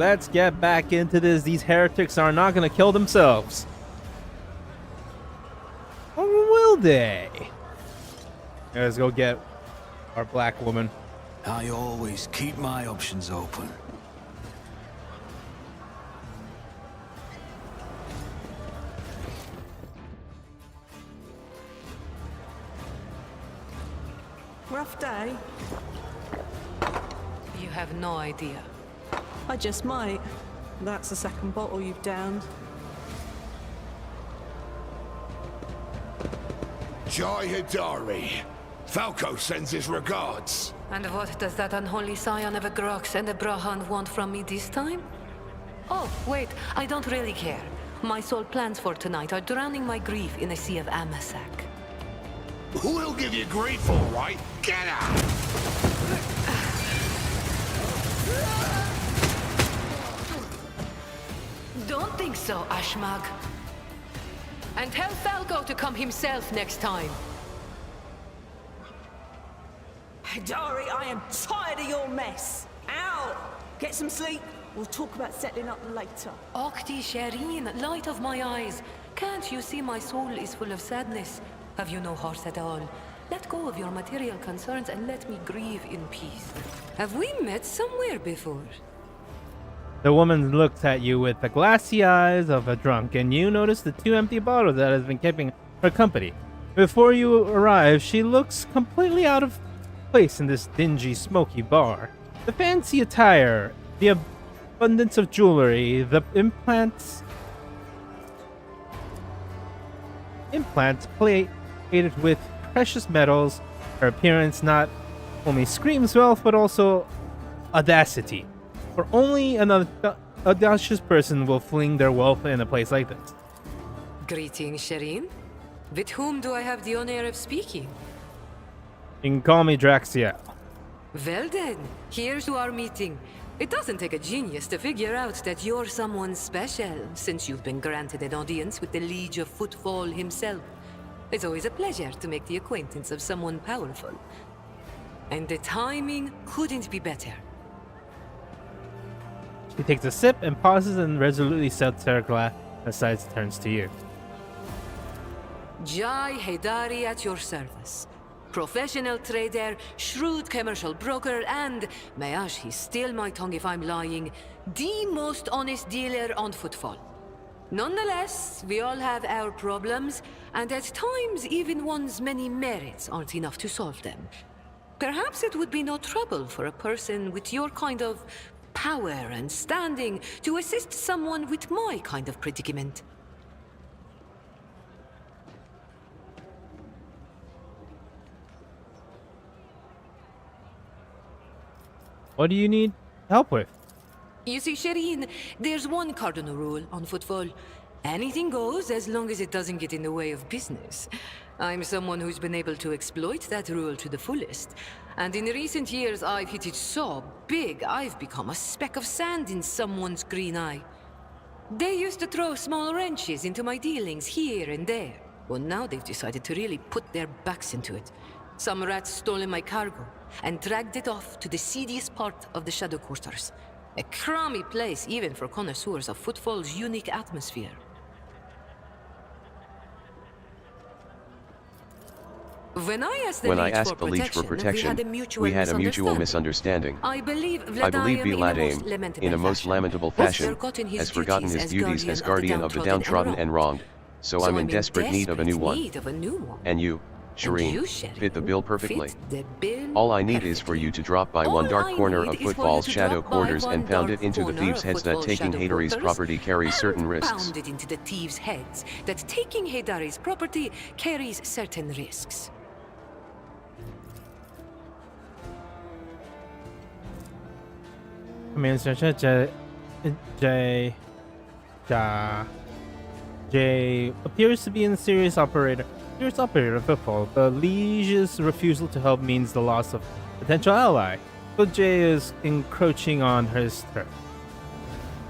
Let's get back into this. These heretics are not going to kill themselves. Or will they? Let's go get our black woman. I always keep my options open. Rough day? You have no idea. I just might. That's the second bottle you've downed. Jai Hidari. Falco sends his regards. And what does that unholy scion of a Grox and a Brahan want from me this time? Oh, wait, I don't really care. My sole plans for tonight are drowning my grief in a sea of Amasak. We'll give you grief, all right. Get out! Don't think so, Ashmag. And tell Falco to come himself next time. Hidari, I am tired of your mess. Out! Get some sleep. We'll talk about settling up later. Okti Shireen, light of my eyes. Can't you see my soul is full of sadness? Have you no heart at all? Let go of your material concerns and let me grieve in peace. Have we met somewhere before? The woman looks at you with the glassy eyes of a drunk, and you notice the 2 empty bottles that has been keeping her company. Before you arrive, she looks completely out of place in this dingy, smoky bar. The fancy attire, the abundance of jewelry, the implants plated with precious metals. Her appearance not only screams wealth, but also audacity. For only an audacious person will fling their wealth in a place like this. Greetings, Shireen. With whom do I have the honor of speaking? You can call me Draciel. Well then, here's to our meeting. It doesn't take a genius to figure out that you're someone special, since you've been granted an audience with the Liege of Footfall himself. It's always a pleasure to make the acquaintance of someone powerful. And the timing couldn't be better. She takes a sip and pauses and resolutely sets her glass aside and turns to you. Jai Hidari at your service. Professional trader, shrewd commercial broker, and, may he steal my tongue if I'm lying, the most honest dealer on Footfall. Nonetheless, we all have our problems, and at times even one's many merits aren't enough to solve them. Perhaps it would be no trouble for a person with your kind of power and standing to assist someone with my kind of predicament. What do you need help with? You see, Shireen, there's one cardinal rule on Footfall. Anything goes as long as it doesn't get in the way of business. I'm someone who's been able to exploit that rule to the fullest. And in recent years, I've hit it so big, I've become a speck of sand in someone's green eye. They used to throw small wrenches into my dealings here and there. Well, now they've decided to really put their backs into it. Some rats stolen my cargo and dragged it off to the seediest part of the Shadow Quarters. A crummy place even for connoisseurs of Footfall's unique atmosphere. When I asked the Leech for protection, we had a mutual misunderstanding. I believe Vladaim, in a most lamentable fashion, has forgotten his duties as guardian of the downtrodden and wronged, so I'm in desperate need of a new one. And you, Shireen, fit the bill perfectly. All I need is for you to drop by one dark corner of Footfall's shadow quarters and pound it into the thieves' heads that taking Hidari's property carries certain risks. Pound it into the thieves' heads that taking Hidari's property carries certain risks. I mean, Jay appears to be a serious operator of Footfall. The Liege's refusal to help means the loss of potential ally, so Jay is encroaching on his turf.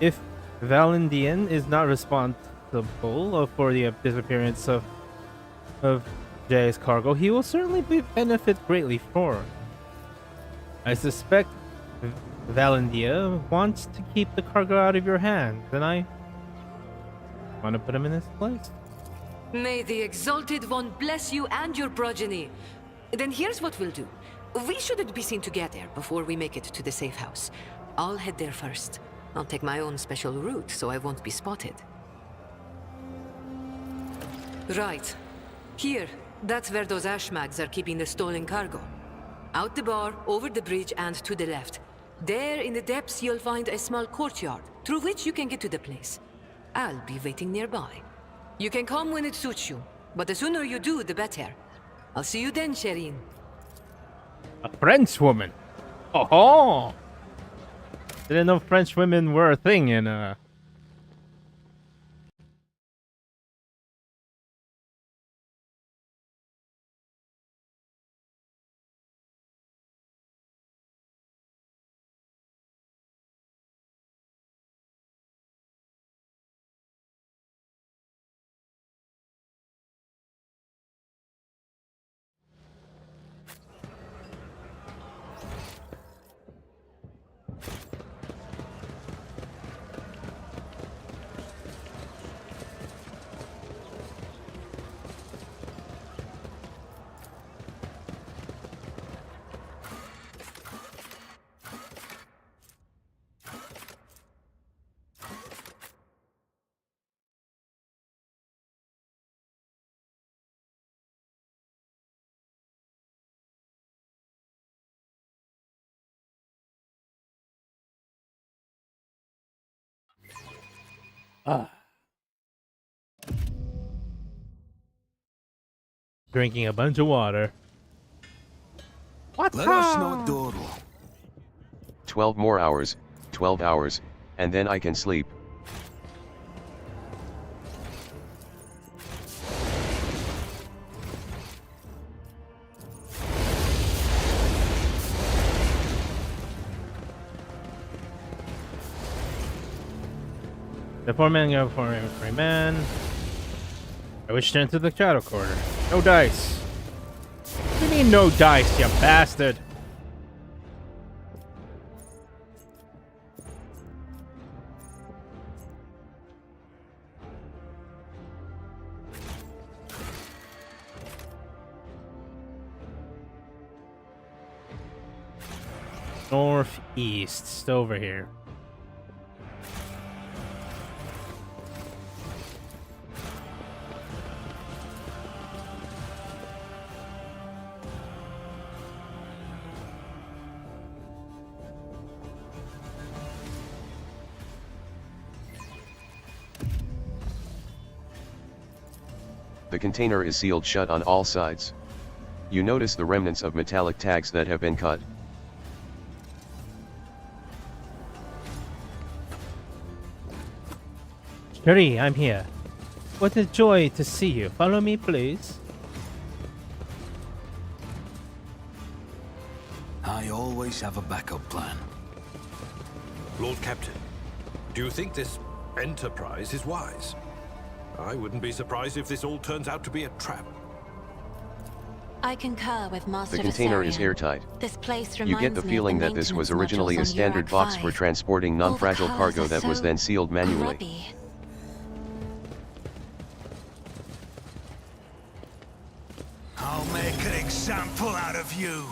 If Valendian is not responsible for the disappearance of Jay's cargo, he will certainly benefit greatly for. I suspect Valendia wants to keep the cargo out of your hands, and I want to put him in his place. May the Exalted One bless you and your progeny. Then here's what we'll do. We shouldn't be seen together before we make it to the safe house. I'll head there first. I'll take my own special route so I won't be spotted. Right. Here. That's where those ashmags are keeping the stolen cargo. Out the bar, over the bridge, and to the left. There in the depths you'll find a small courtyard, through which you can get to the place. I'll be waiting nearby. You can come when it suits you, but the sooner you do, the better. I'll see you then, Shireen. A French woman. Oh, didn't know French women were a thing in drinking a bunch of water. What? Let us know, Doro. 12 more hours, 12 hours, and then I can sleep. The 4-man go for every man. I wish to enter the shadow quarter. No dice. What do you mean no dice, you bastard? Northeast. It's over here. The container is sealed shut on all sides. You notice the remnants of metallic tags that have been cut. Shuri, I'm here. What a joy to see you. Follow me, please. I always have a backup plan. Lord Captain, do you think this enterprise is wise? I wouldn't be surprised if this all turns out to be a trap. I concur with Master The container is Viserion. airtight. This place You reminds get the me feeling of the that this was maintenance originally modules a on standard Urak box 5. for transporting All the non-fragile cars cargo are that was so then sealed manually. grubby. I'll make an example out of you.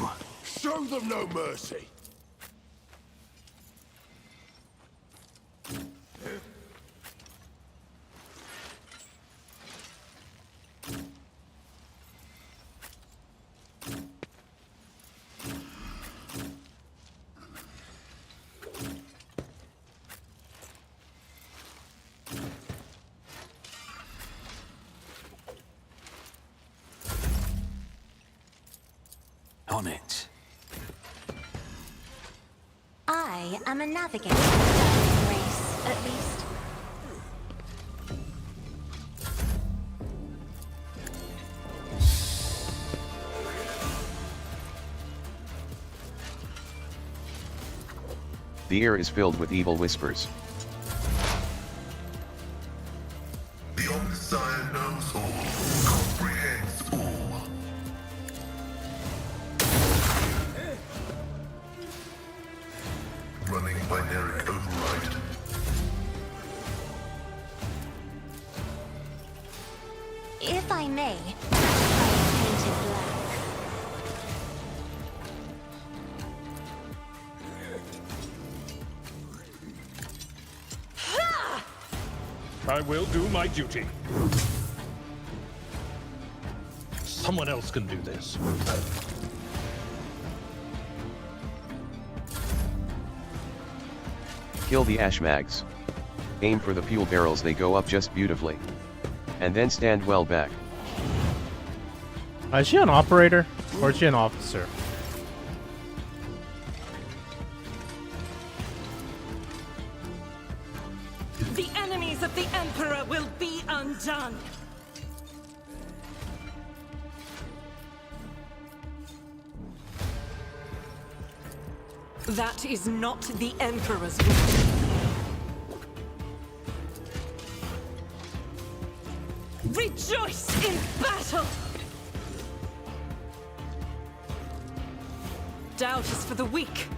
Show them no mercy. On it. I am a navigator. Race, at least. The air is filled with evil whispers. The Omniscient knows all, comprehends all. me. Painted black. I will do my duty. Someone else can do this. Kill the Ashmags. Aim for the fuel barrels, they go up just beautifully. And then stand well back. Is she an operator or is she an officer? The enemies of the Emperor will be undone. That is not the Emperor's will. Rejoice in battle! Doubt is for the weak.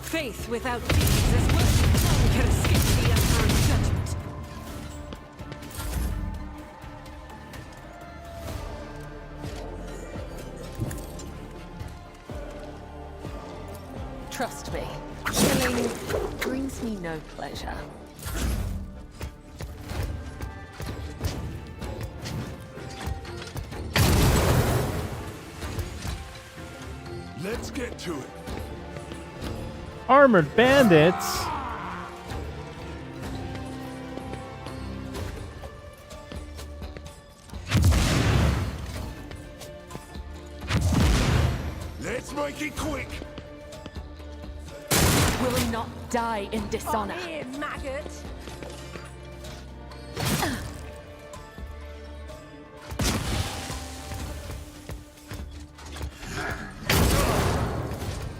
Faith without deeds is worse. None can escape the Emperor's judgment. Trust me, killing brings me no pleasure. Let's get to it. Armored bandits? Let's make it quick. Will not die in dishonor. Come here, maggot!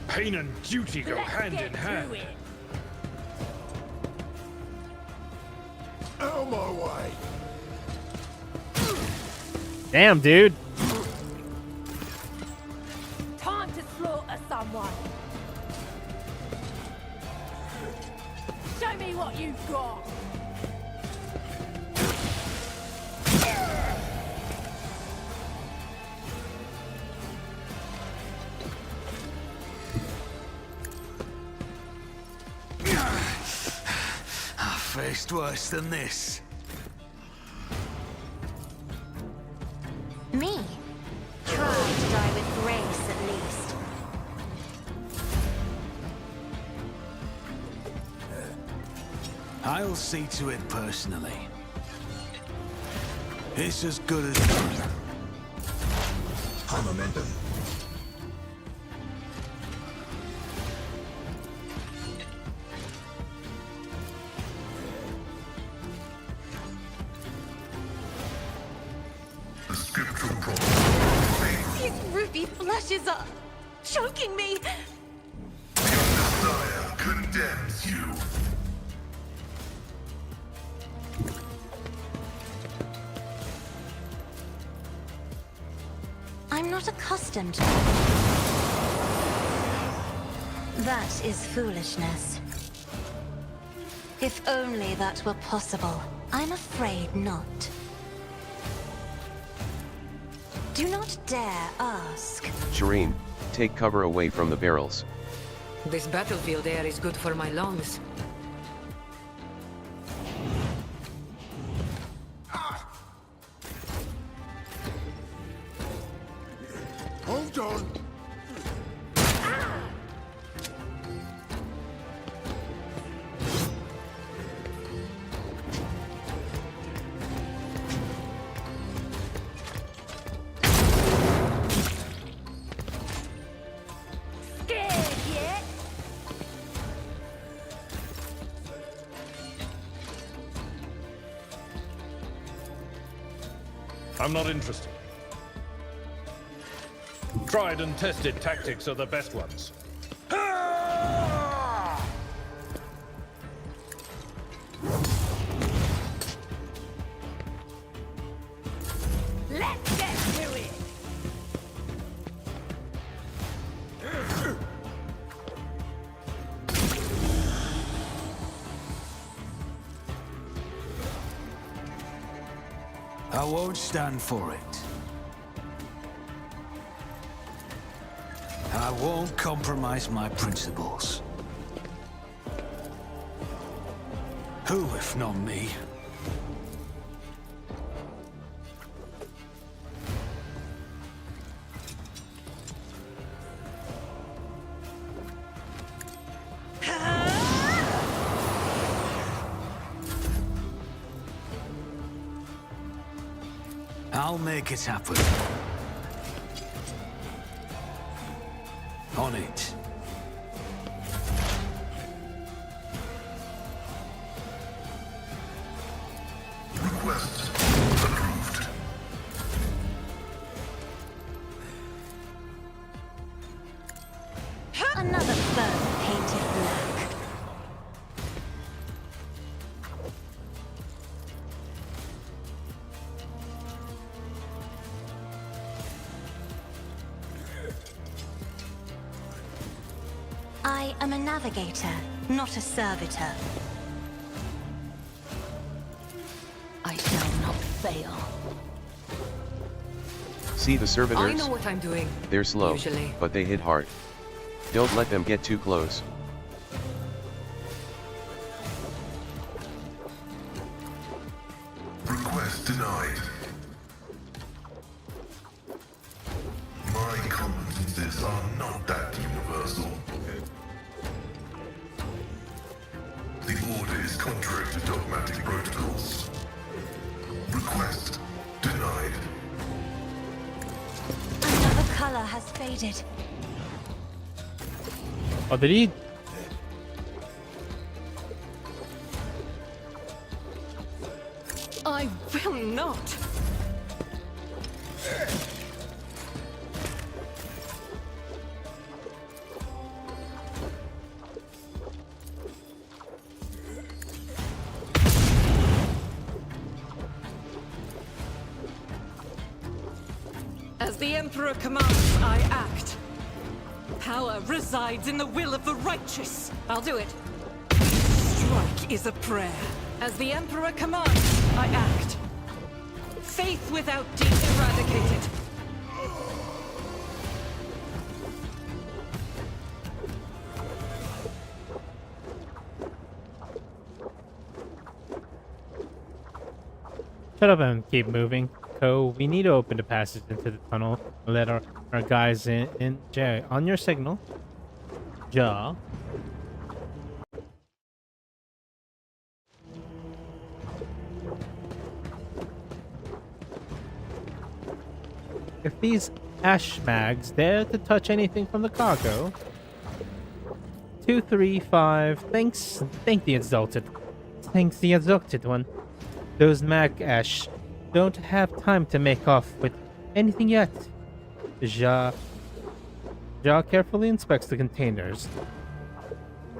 Pain and duty go hand in hand. Out of my way. Damn, dude. Time to slaughter someone. Show me what you've got. I faced worse than this. Me? Try to die with grace, at least. I'll see to it personally. It's as good as done. High momentum. The scriptural promise. These ruby flashes are choking me. The Messiah condemns you. I'm not accustomed to that is foolishness. If only that were possible. I'm afraid not. Do not dare ask. Shireen, take cover away from the barrels. This battlefield air is good for my lungs. Hold on. Scared yet? I'm not interested. Tried and tested tactics are the best ones. Let's get to it. I won't stand for it. I won't compromise my principles. Who, if not me? I'll make it happen. On it. Request approved. Another foe painted black. I am a navigator, not a servitor. I shall not fail. See the servitors? I know what I'm doing. They're slow, usually. but they hit hard. Don't let them get too close. Request denied. My competences are not that universal. The order is contrary to dogmatic protocols. Request denied. Another color has faded. Oh, did he? I will not. As the Emperor commands, I act. Power resides in the will of the righteous. I'll do it. Strike is a prayer. As the Emperor commands, I act. Faith without deed eradicated. Shut up and keep moving. Co, we need to open the passage into the tunnel. Let our guys in. Jay, on your signal. Ja. If these ash mags dare to touch anything from the cargo. 235. Thanks. Thank the exalted. Thanks the exalted one. Those mag ash don't have time to make off with anything yet. Ja carefully inspects the containers.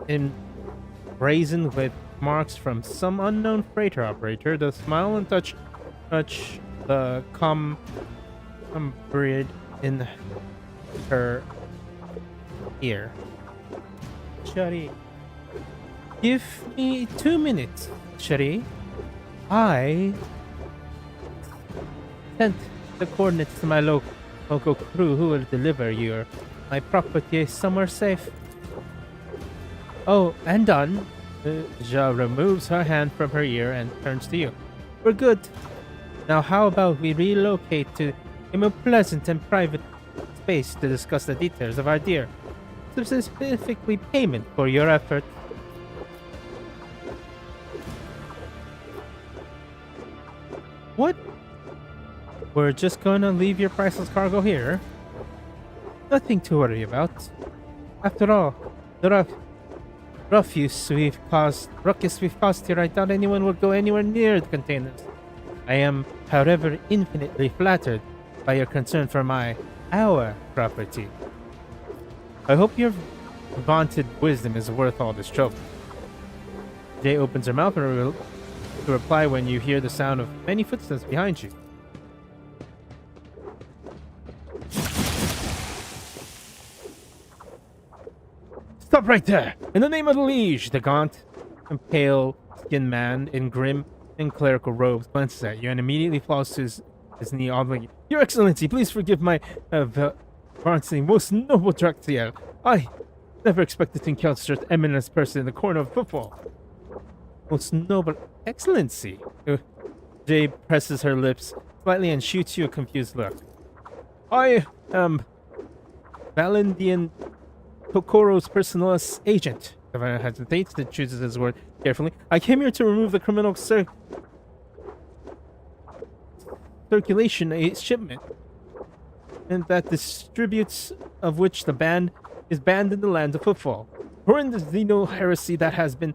Emblazoned with marks from some unknown freighter operator, the smile and touch the breed in her ear. Shari, give me 2 minutes, Shari. I sent the coordinates to my local crew who will deliver my property somewhere safe. Oh, and done. Ja removes her hand from her ear and turns to you. We're good. Now how about we relocate to a more pleasant and private space to discuss the details of our deal. Specifically payment for your effort. What? We're just gonna leave your priceless cargo here? Nothing to worry about. After all, the ruckus we've caused here, I doubt anyone will go anywhere near the containers. I am, however, infinitely flattered by your concern for our property. I hope your vaunted wisdom is worth all this trouble. Jay opens her mouth to reply when you hear the sound of many footsteps behind you. Stop right there! In the name of the liege, the gaunt and pale-skinned man in grim in clerical robes glances at you and immediately falls to his knee, oddly. Your Excellency, please forgive my Barnsley, most noble Draciel. I never expected to encounter such eminent person in the corner of Footfall. Most noble Excellency. Jay presses her lips slightly and shoots you a confused look. I am Valendian Tokoro's personal agent. If I hesitate, it chooses his word carefully. I came here to remove the criminal circulation a shipment, and that distributes of which the band is banned in the land of Footfall. Horrendous Xeno heresy that has been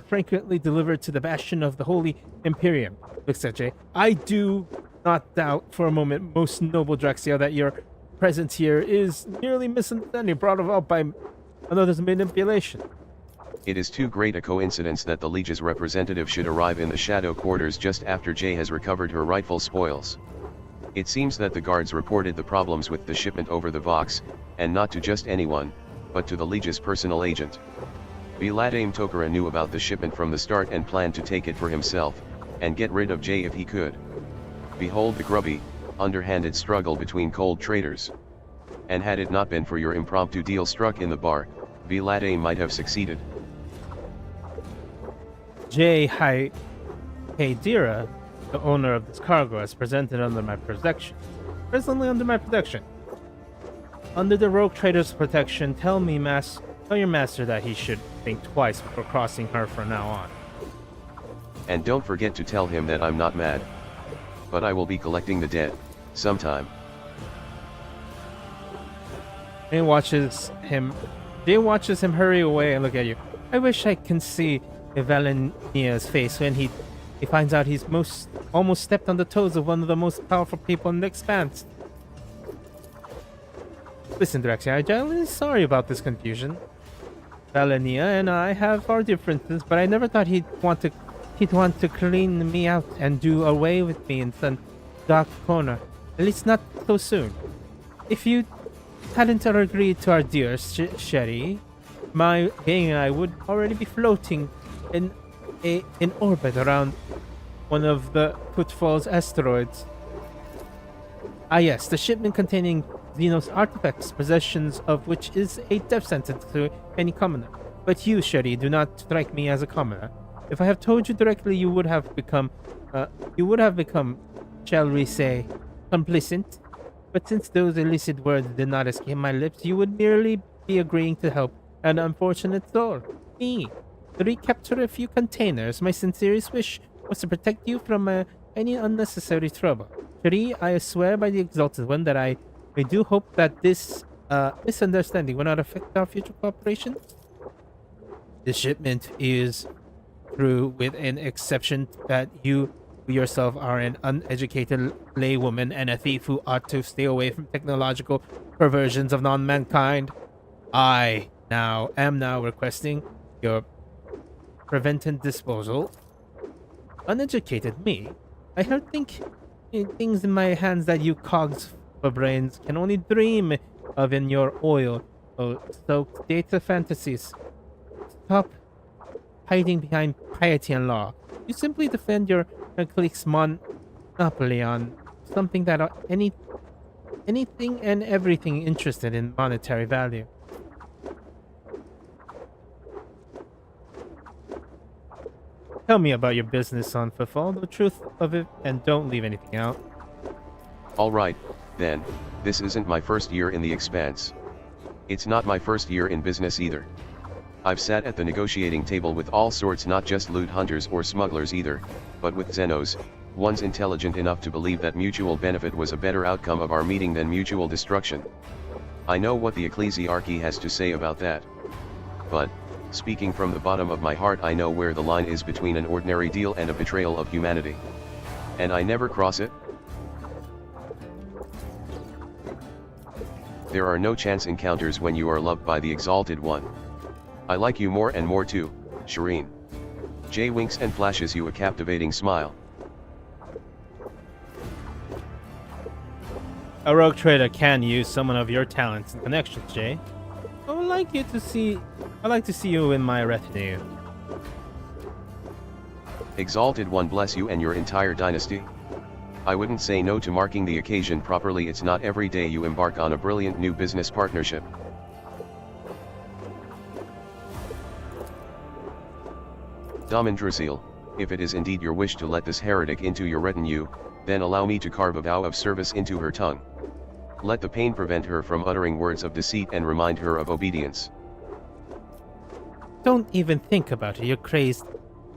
frequently delivered to the bastion of the Holy Imperium. Looks at Jay. I do not doubt for a moment, most noble Draciel, that your presence here is merely misunderstanding brought about by another's manipulation. It is too great a coincidence that the Liege's representative should arrive in the shadow quarters just after Jay has recovered her rightful spoils. It seems that the guards reported the problems with the shipment over the Vox, and not to just anyone, but to the Liege's personal agent. Viladame Tokara knew about the shipment from the start and planned to take it for himself, and get rid of Jay if he could. Behold the grubby, underhanded struggle between cold traders. And had it not been for your impromptu deal struck in the bar, Viladame might have succeeded. Jay Haidira, the owner of this cargo, is presently under my protection. Under the rogue trader's protection, tell your master that he should think twice before crossing her from now on. And don't forget to tell him that I'm not mad. But I will be collecting the debt, sometime. Jay watches him hurry away and look at you. I wish I can see Valenia's face when he finds out he's almost stepped on the toes of one of the most powerful people in the Expanse. Listen, Draciel, I'm genuinely sorry about this confusion. Valenia and I have our differences, but I never thought he'd want to clean me out and do away with me in some dark corner. At least not so soon. If you hadn't agreed to our deal, Sherry, my gang and I would already be floating in orbit around one of the Footfall's asteroids. Ah yes, the shipment containing Xenos artifacts, possessions of which is a death sentence to any commoner. But you, Sherry, do not strike me as a commoner. If I have told you directly, you would have become, shall we say, complacent. But since those illicit words did not escape my lips, you would merely be agreeing to help an unfortunate soul, me, to recapture a few containers. My sincerest wish was to protect you from any unnecessary trouble. Sherry, I swear by the Exalted One that I do hope that this misunderstanding will not affect our future cooperation. The shipment is through, with an exception that you yourself are an uneducated laywoman and a thief who ought to stay away from technological perversions of non-mankind. I am now requesting your preventive disposal. Uneducated me? I heard things in my hands that you cogs for brains can only dream of in your oil-soaked data fantasies. Stop hiding behind piety and law. You simply defend your clique's monopoly on something that anything and everything interested in monetary value. Tell me about your business on Footfall, the truth of it, and don't leave anything out. Alright, then, this isn't my first year in the Expanse. It's not my first year in business either. I've sat at the negotiating table with all sorts, not just loot hunters or smugglers either, but with Xenos, ones intelligent enough to believe that mutual benefit was a better outcome of our meeting than mutual destruction. I know what the ecclesiarchy has to say about that. But, speaking from the bottom of my heart, I know where the line is between an ordinary deal and a betrayal of humanity. And I never cross it. There are no chance encounters when you are loved by the Exalted One. I like you more and more too, Shireen. Jay winks and flashes you a captivating smile. A rogue trader can use someone of your talents and connections, Jay. I'd like to see you in my retinue. Exalted One bless you and your entire dynasty. I wouldn't say no to marking the occasion properly. It's not every day you embark on a brilliant new business partnership. Daman Draciel, if it is indeed your wish to let this heretic into your retinue, then allow me to carve a vow of service into her tongue. Let the pain prevent her from uttering words of deceit and remind her of obedience. Don't even think about it, you're crazed,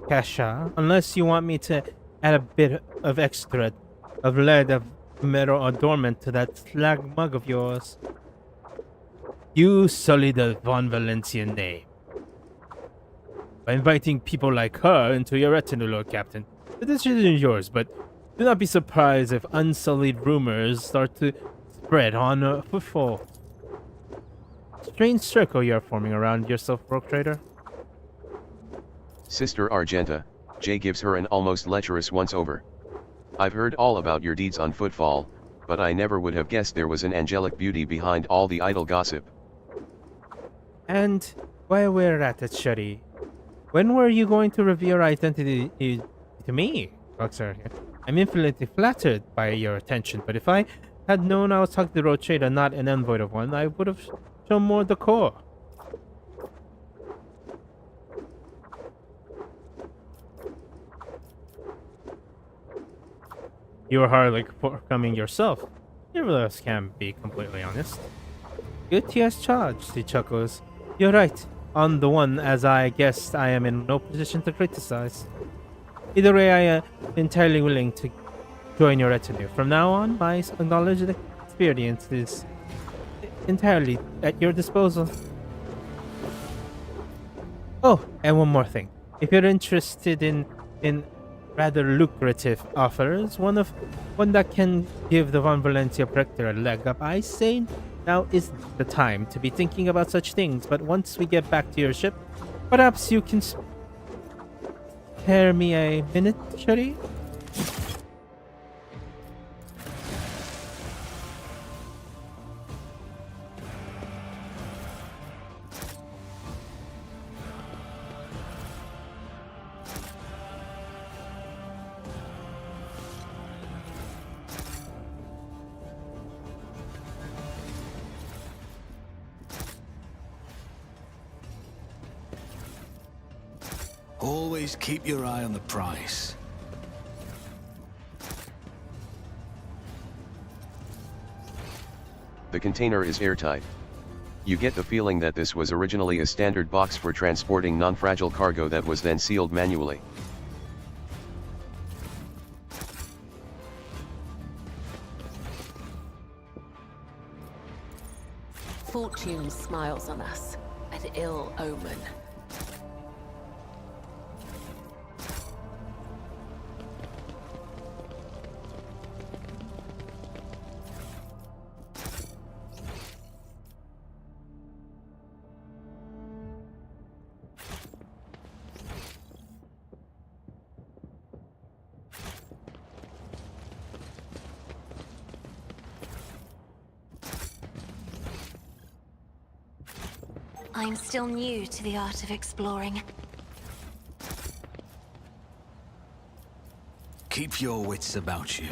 Kasha, unless you want me to add a bit of extra of lead of metal adornment to that slag mug of yours. You sully the Von Valencian name by inviting people like her into your retinue, Lord Captain. The decision is yours, but do not be surprised if unsullied rumors start to spread on Footfall. Strange circle you are forming around yourself, Rogue Trader. Sister Argenta, Jay gives her an almost lecherous once-over. I've heard all about your deeds on Footfall, but I never would have guessed there was an angelic beauty behind all the idle gossip. And while we're at it, Shuri, when were you going to reveal your identity to me, Boxer? I'm infinitely flattered by your attention, but if I had known I was talking to Rogue Trader, not an envoy of one, I would have shown more decor. You are hardly forthcoming yourself. Neither of us can be completely honest. Guilty as charged, he chuckles. You're right, on the one, as I guess I am in no position to criticize. Either way, I am entirely willing to join your retinue. From now on, my acknowledged experience is entirely at your disposal. Oh, and one more thing. If you're interested in rather lucrative offers, one that can give the Von Valencia Protector a leg up, I say now is the time to be thinking about such things. But once we get back to your ship, perhaps you can spare me a minute, Shuri? Always keep your eye on the price. The container is airtight. You get the feeling that this was originally a standard box for transporting non-fragile cargo that was then sealed manually. Fortune smiles on us. An ill omen. I'm still new to the art of exploring. Keep your wits about you.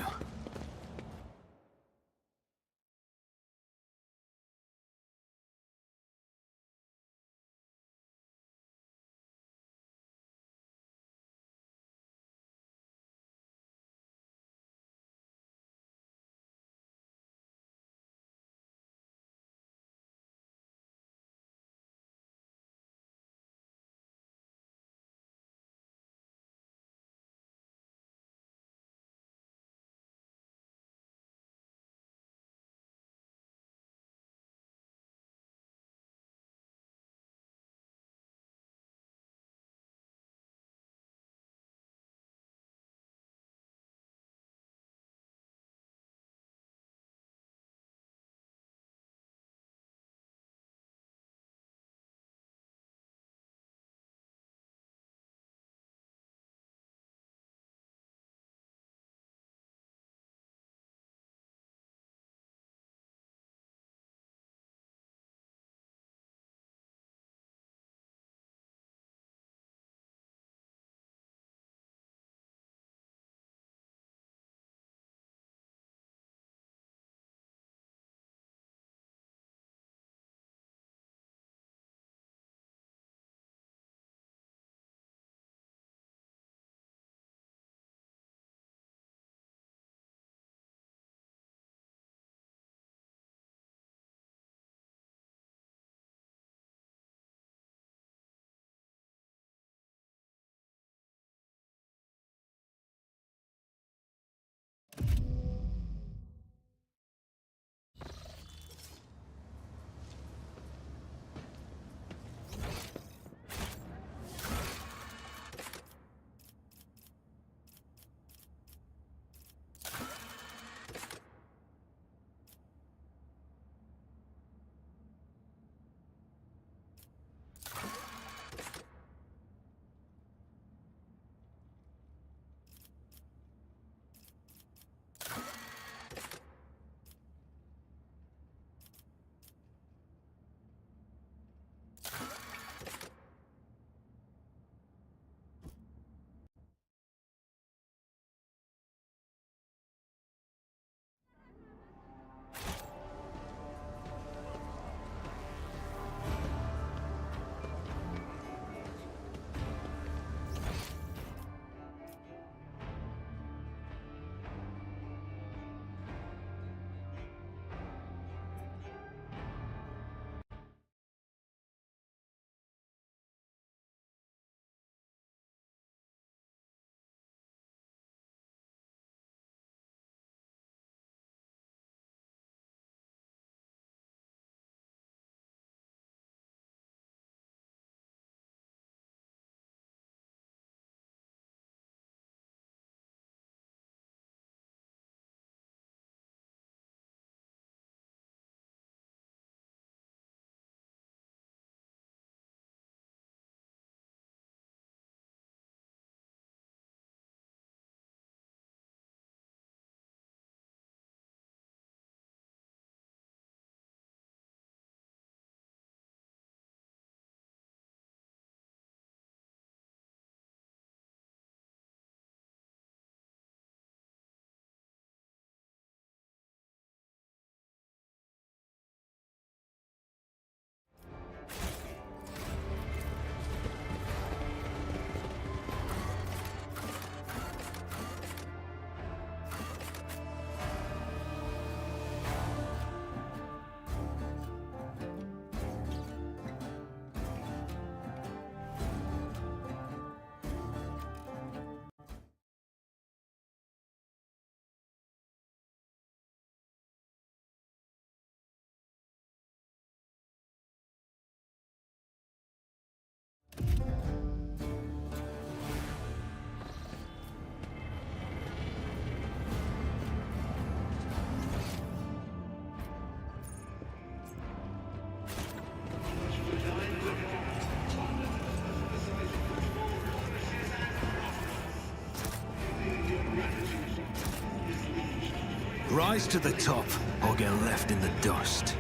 rise to the top, or get left in the dust.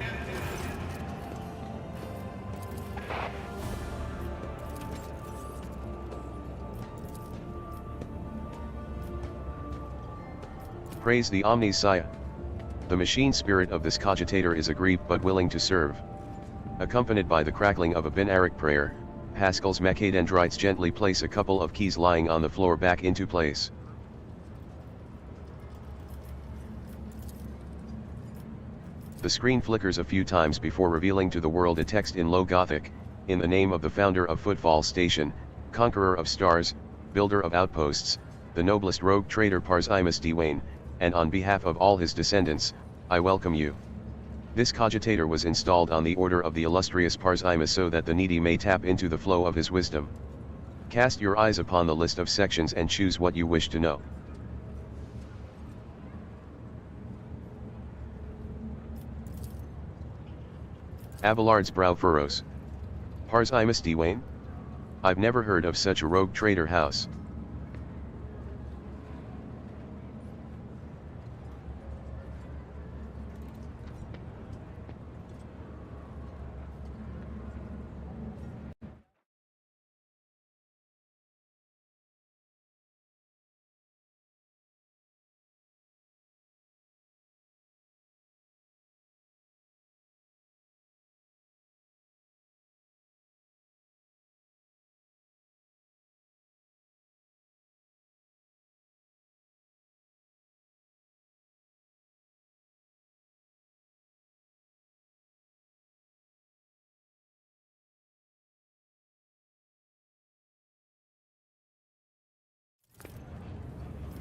Praise the Omniscience. The machine spirit of this cogitator is aggrieved but willing to serve. Accompanied by the crackling of a binaric prayer, Pascal's mechadendrites gently place a couple of keys lying on the floor back into place. The screen flickers a few times before revealing to the world a text in Low Gothic, in the name of the founder of Footfall Station, conqueror of stars, builder of outposts, the noblest rogue trader Parzimus Dwayne, and on behalf of all his descendants, I welcome you. This cogitator was installed on the order of the illustrious Parzimus so that the needy may tap into the flow of his wisdom. Cast your eyes upon the list of sections and choose what you wish to know. Abelard's brow furrows. Parzimus Dwayne? I've never heard of such a rogue trader house.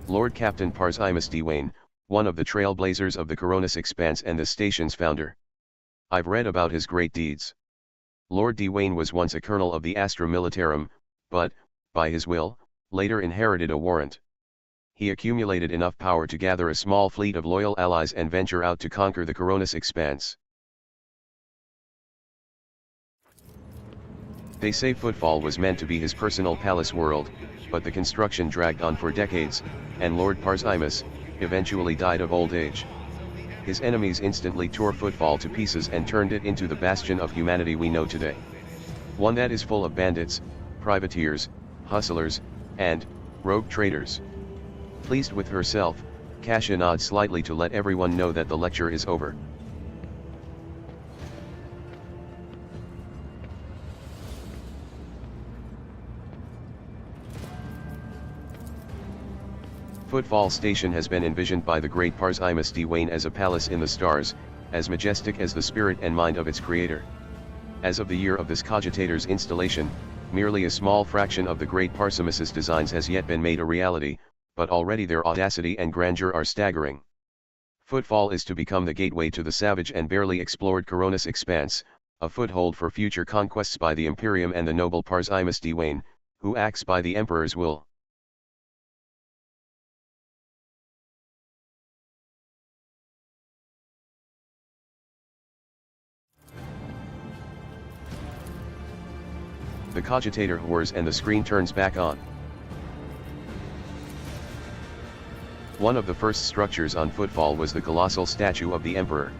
Lord Captain Parzimus Dwayne, one of the trailblazers of the Coronis Expanse and the station's founder. I've read about his great deeds. Lord Dwayne was once a colonel of the Astra Militarum, but, by his will, later inherited a warrant. He accumulated enough power to gather a small fleet of loyal allies and venture out to conquer the Coronis Expanse. They say Footfall was meant to be his personal palace world, but the construction dragged on for decades, and Lord Parzimus eventually died of old age. His enemies instantly tore Footfall to pieces and turned it into the bastion of humanity we know today. One that is full of bandits, privateers, hustlers, and rogue traders. Pleased with herself, Kasia nods slightly to let everyone know that the lecture is over. Footfall Station has been envisioned by the great Parzimus Dwayne as a palace in the stars, as majestic as the spirit and mind of its creator. As of the year of this cogitator's installation, merely a small fraction of the great Parzimus's designs has yet been made a reality, but already their audacity and grandeur are staggering. Footfall is to become the gateway to the savage and barely explored Coronis Expanse, a foothold for future conquests by the Imperium and the noble Parzimus Dwayne, who acts by the Emperor's will. The cogitator whirs and the screen turns back on. One of the first structures on Footfall was the colossal statue of the Emperor.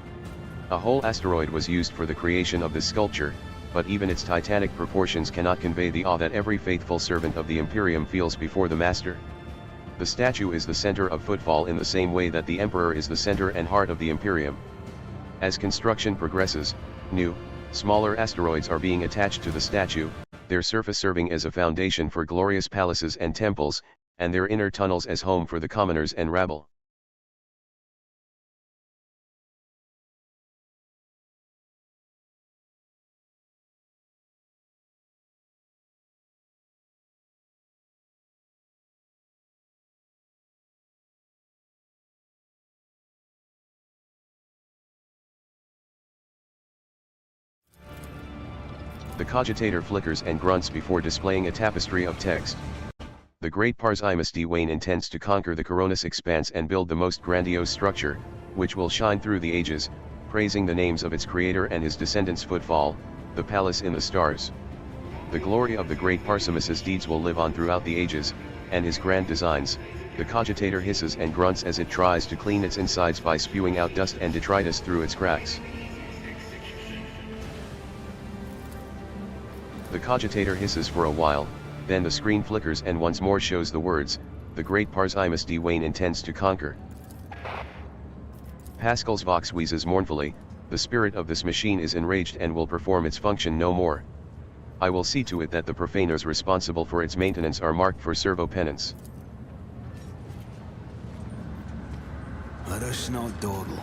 A whole asteroid was used for the creation of this sculpture, but even its titanic proportions cannot convey the awe that every faithful servant of the Imperium feels before the Master. The statue is the center of Footfall in the same way that the Emperor is the center and heart of the Imperium. As construction progresses, new, smaller asteroids are being attached to the statue, their surface serving as a foundation for glorious palaces and temples, and their inner tunnels as home for the commoners and rabble. The cogitator flickers and grunts before displaying a tapestry of text. The great Parzimus Dwayne intends to conquer the Coronis Expanse and build the most grandiose structure, which will shine through the ages, praising the names of its creator and his descendants. Footfall, the palace in the stars. The glory of the great Parzimus's deeds will live on throughout the ages, and his grand designs, The cogitator hisses and grunts as it tries to clean its insides by spewing out dust and detritus through its cracks. The cogitator hisses for a while, then the screen flickers and once more shows the words, "The great Parzimus D. Wayne intends to conquer." Pascal's vox wheezes mournfully, "The spirit of this machine is enraged and will perform its function no more. I will see to it that the profaners responsible for its maintenance are marked for servo penance." Let us not dawdle.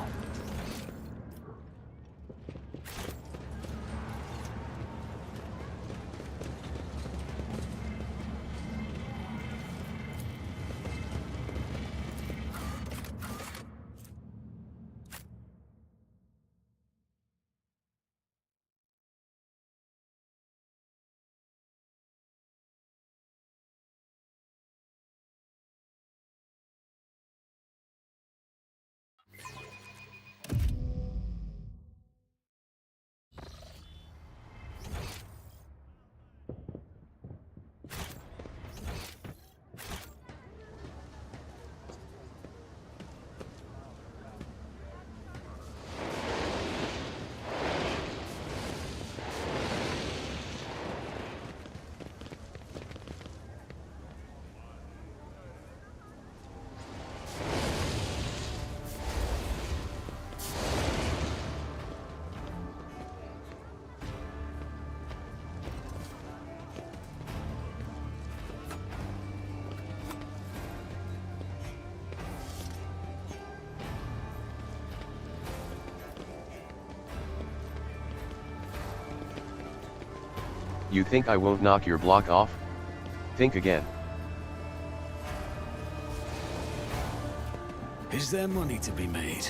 You think I won't knock your block off? Think again. Is there money to be made?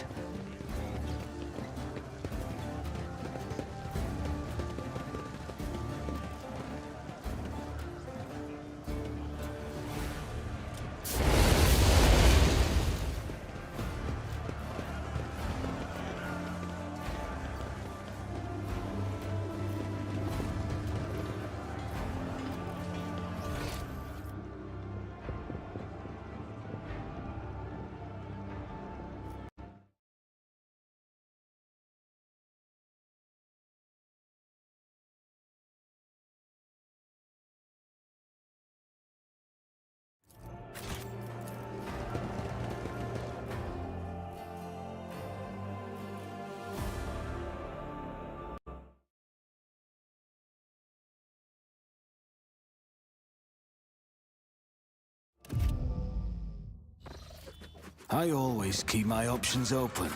I always keep my options open.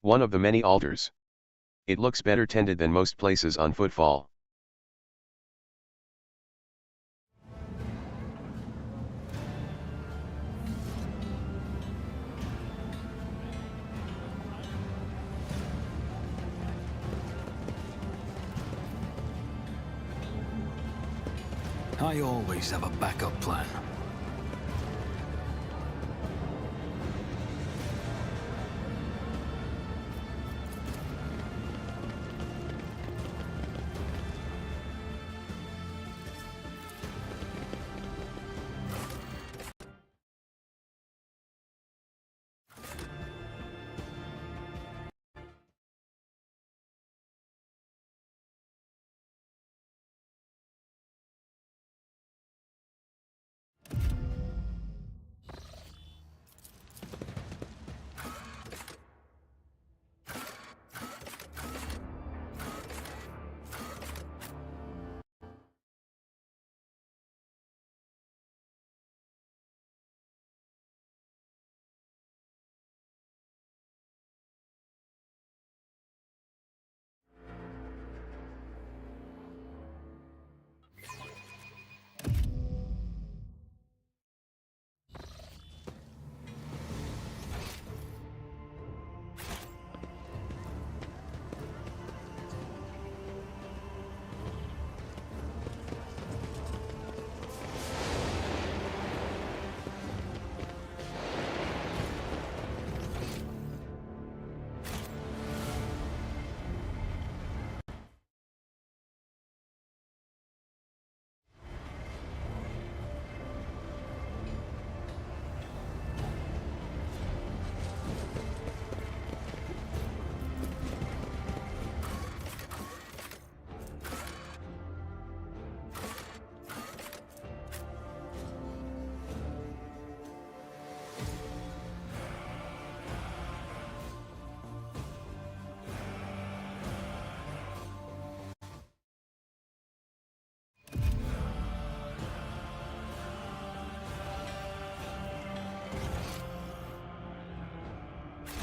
One of the many altars. It looks better tended than most places on Footfall. I always have a backup plan.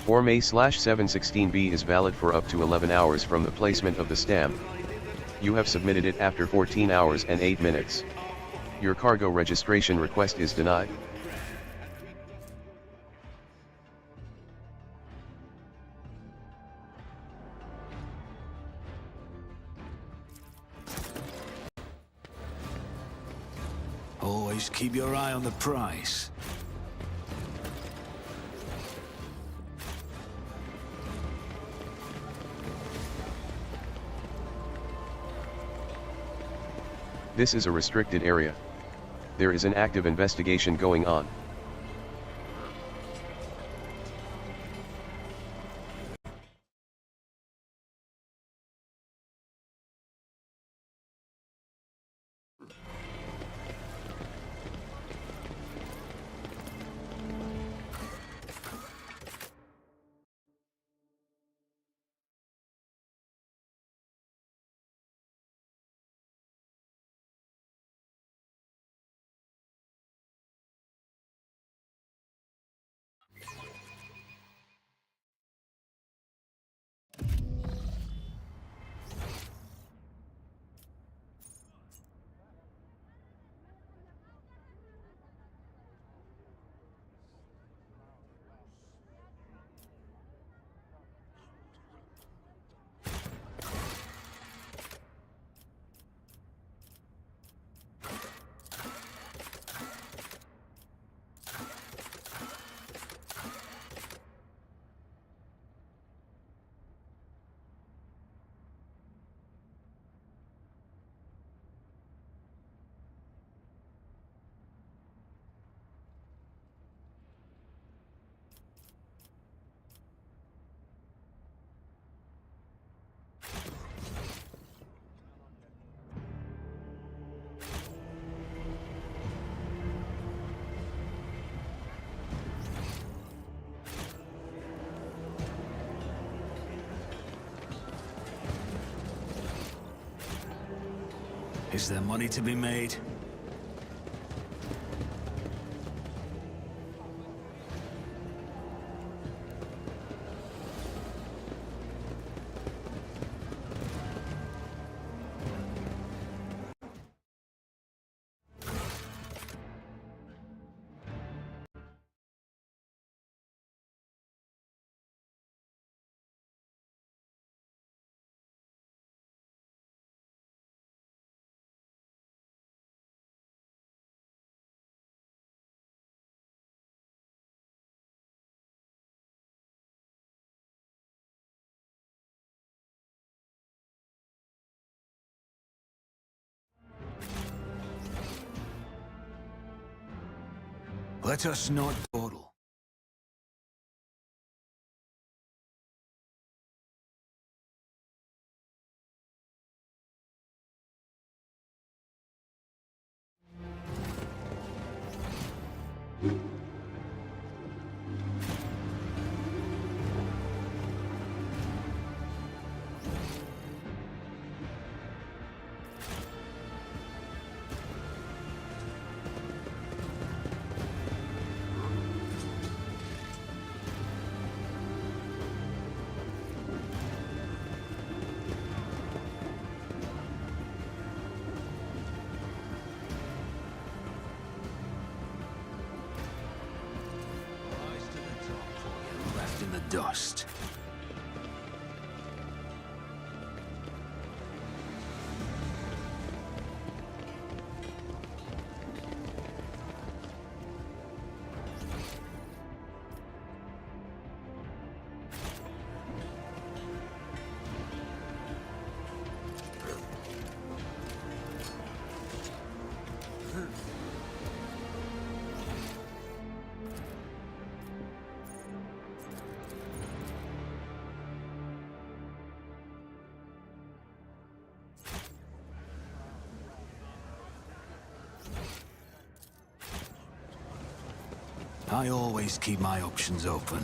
Form A/716B is valid for up to 11 hours from the placement of the stamp. You have submitted it after 14 hours and 8 minutes. Your cargo registration request is denied. Always keep your eye on the price. This is a restricted area. There is an active investigation going on. Is there money to be made? Let us not dawdle. Left in the dust. I always keep my options open.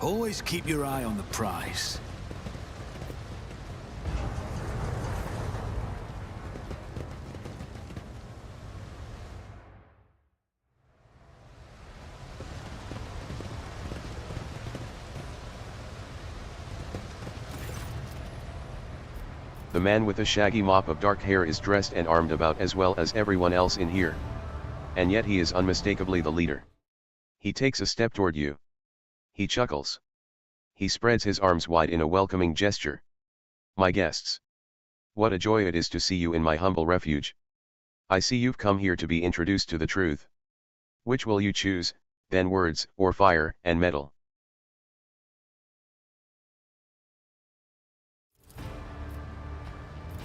Always keep your eye on the prize. The man with a shaggy mop of dark hair is dressed and armed about as well as everyone else in here. And yet he is unmistakably the leader. He takes a step toward you. He chuckles. He spreads his arms wide in a welcoming gesture. My guests. What a joy it is to see you in my humble refuge. I see you've come here to be introduced to the truth. Which will you choose, then words, or fire, and metal?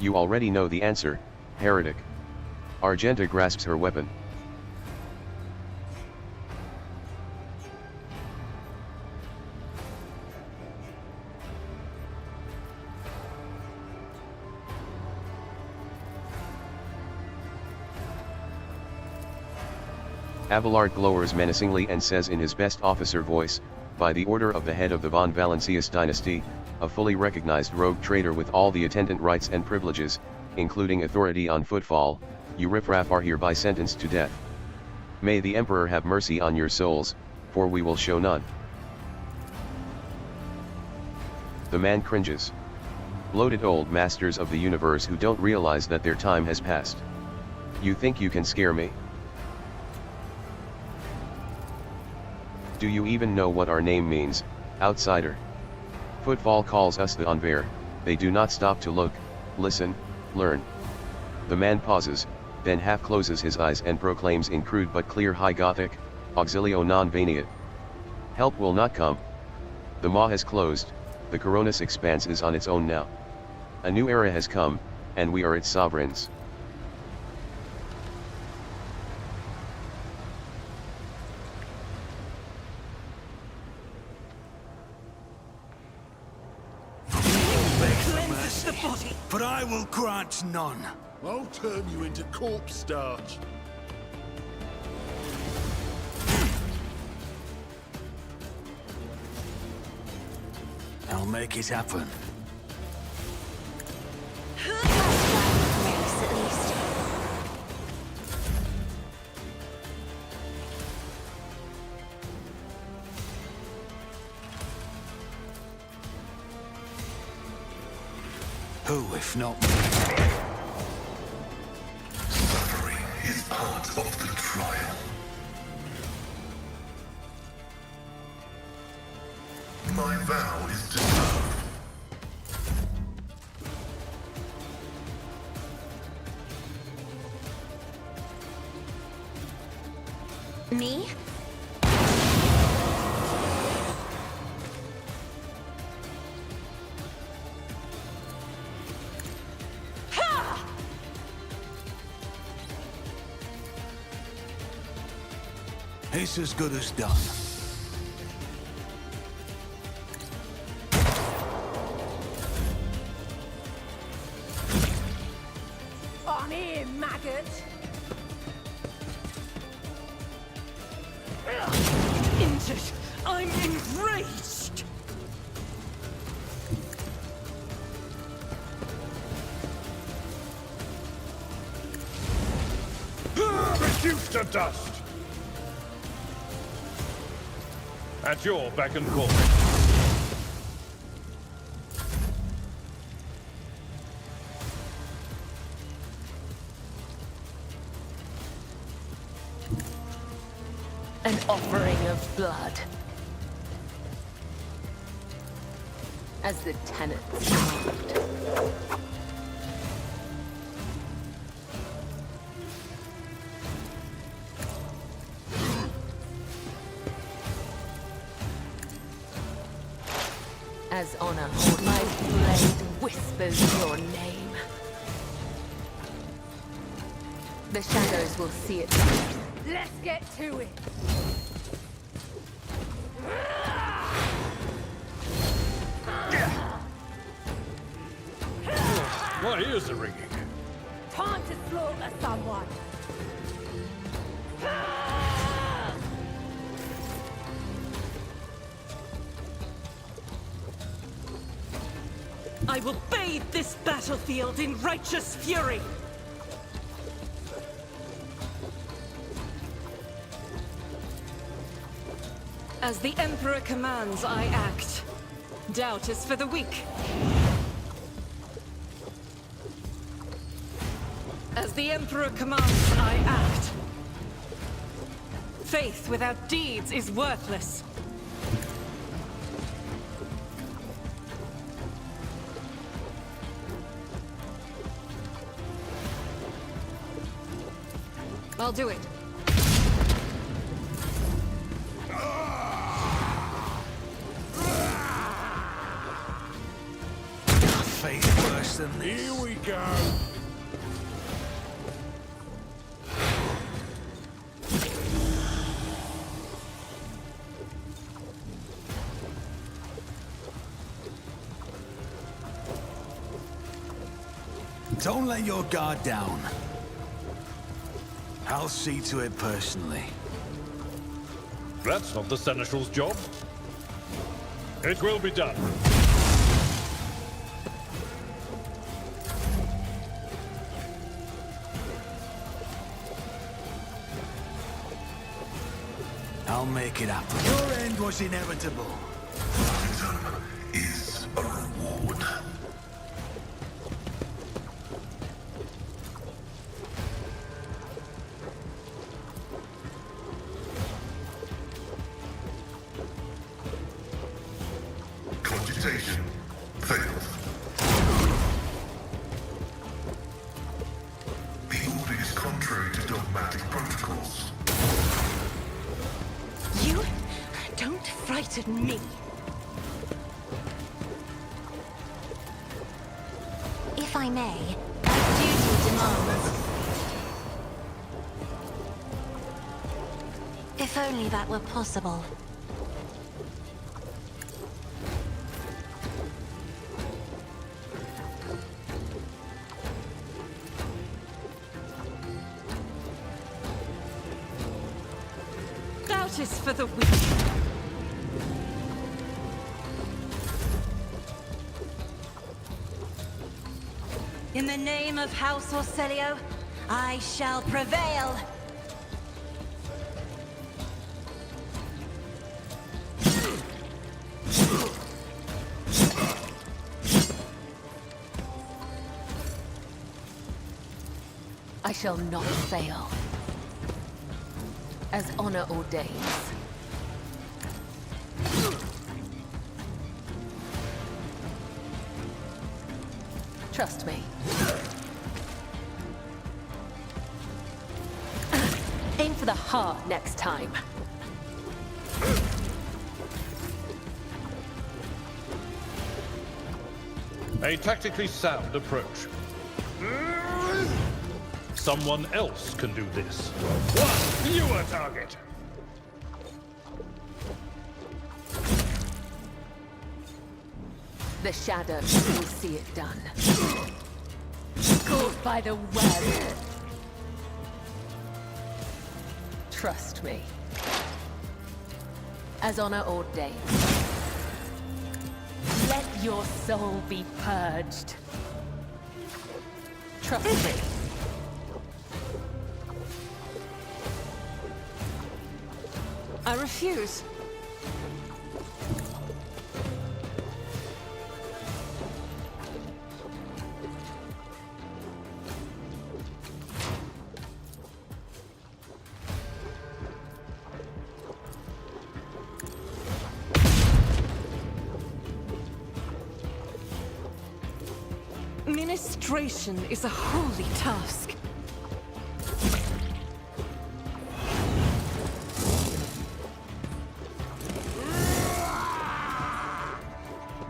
You already know the answer, heretic. Argenta grasps her weapon. Abelard glowers menacingly and says in his best officer voice, by the order of the head of the von Valancius dynasty, a fully recognized rogue trader with all the attendant rights and privileges, including authority on Footfall, you riffraff are hereby sentenced to death. May the Emperor have mercy on your souls, for we will show none. The man cringes. Bloated old masters of the universe who don't realize that their time has passed. You think you can scare me? Do you even know what our name means, outsider? Footfall calls us the Unver. They do not stop to look, listen, learn. The man pauses, then half closes his eyes and proclaims in crude but clear High Gothic, Auxilio non veniet. Help will not come. The maw has closed, the Coronis expanse is on its own now. A new era has come, and we are its sovereigns. But I will grant none. I'll turn you into corpse starch. I'll make it happen. Race, at least. Who, if not me? Suffering is part of the trial. My vow is to serve. Me? It's as good as done. On here, maggot! Injured! I'm enraged! Reduced to dust! At your beck and call. An offering of blood. As the tenants demand. As honor, my blade whispers your name. The shadows will see it. Let's get to it! My ears are ringing. Time to slaughter someone! I will bathe this battlefield in righteous fury! As the Emperor commands, I act. Doubt is for the weak. As the Emperor commands, I act. Faith without deeds is worthless. I'll do it. Faith worse than this. Here we go. Don't let your guard down. I'll see to it personally. That's not the Seneschal's job. It will be done. I'll make it happen. Your end was inevitable. Martyrdom is a reward. Cogitation failed. The order is contrary to dogmatic protocols. You don't frighten me. If I may, my duty demands. If only that were possible. Doubt is for the weak. In the name of House Orselio, I shall prevail. I shall not fail. As honor ordains. Trust me. Aim for the heart next time. A tactically sound approach. Someone else can do this. One fewer target. The shadow will see it done. Caught by the web. Trust me. As honor ordains. Let your soul be purged. Trust me. I refuse. Ministration is a holy task.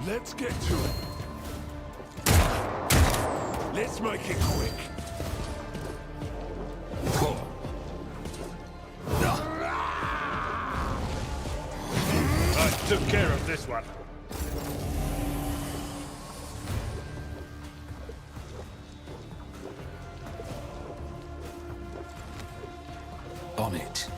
Let's get to it. Let's make it quick. I took care of this one. On it.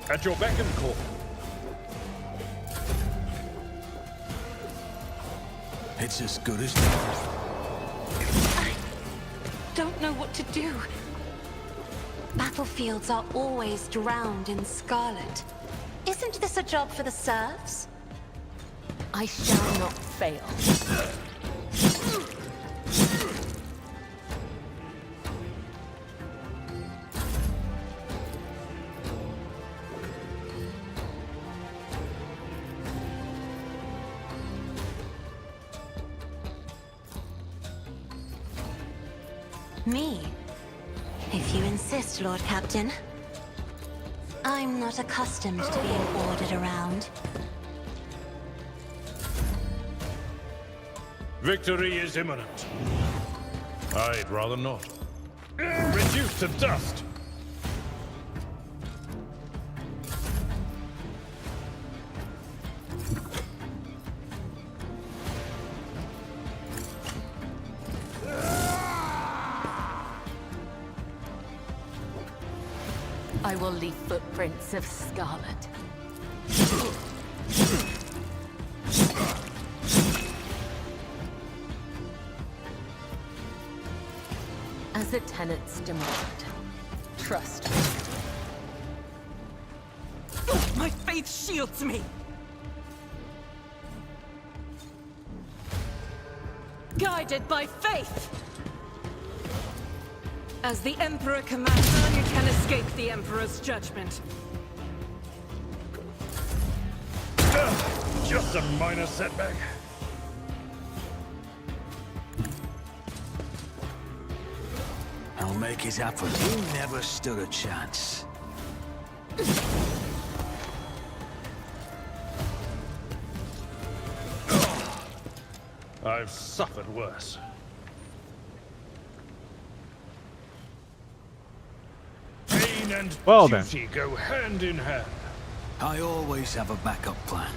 At your beck and call. It's as good as done. Don't know what to do. Battlefields are always drowned in scarlet. Isn't this a job for the serfs? I shall not fail. Me? If you insist, Lord Captain. I'm not accustomed to being ordered around. Victory is imminent. I'd rather not. Reduced to dust! I will leave footprints of scarlet. As the tenants demand. Trust me. My faith shields me! Guided by faith! As the Emperor commands, none can escape the Emperor's judgment. Just a minor setback. I'll make it happen. You never stood a chance. I've suffered worse. Pain and Well then. duty go hand in hand. I always have a backup plan.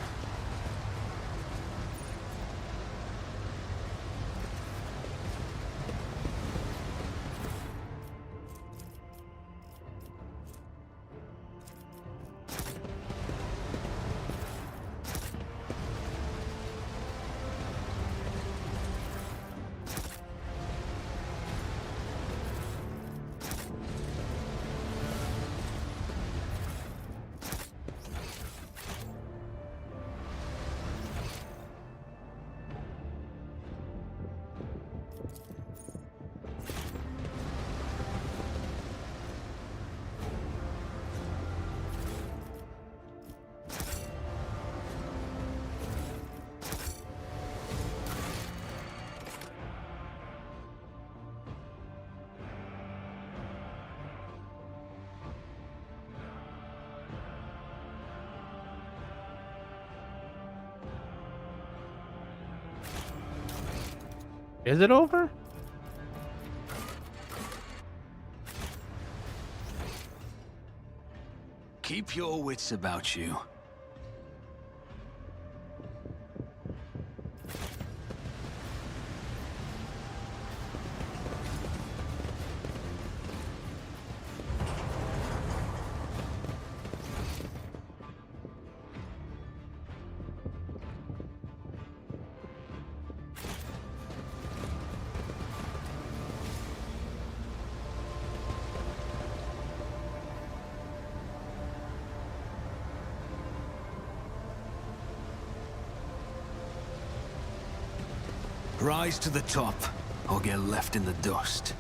Is it over? Keep your wits about you. Rise to the top, or get left in the dust.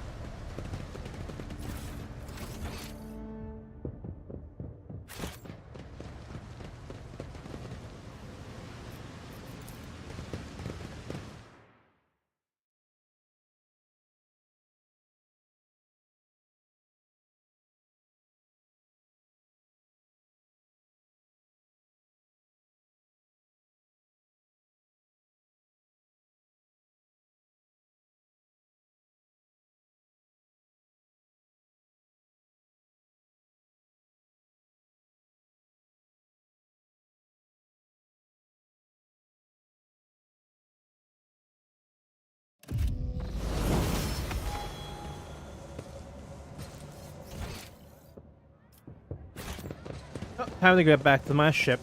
Time to get back to my ship.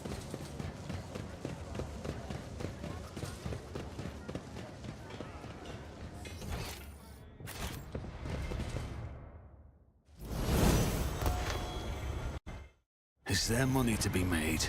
Is there money to be made?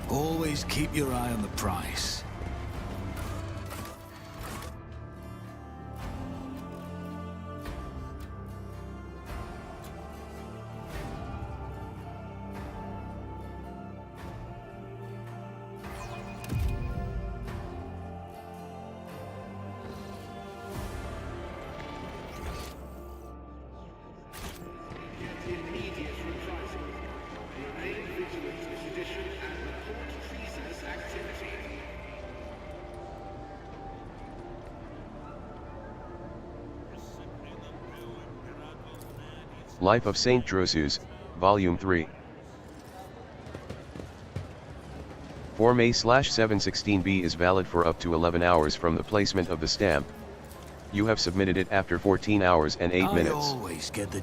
Always keep your eye on the price. Life of Saint Draciel, Volume 3. Form A/716B is valid for up to 11 hours from the placement of the stamp. You have submitted it after 14 hours and 8 minutes.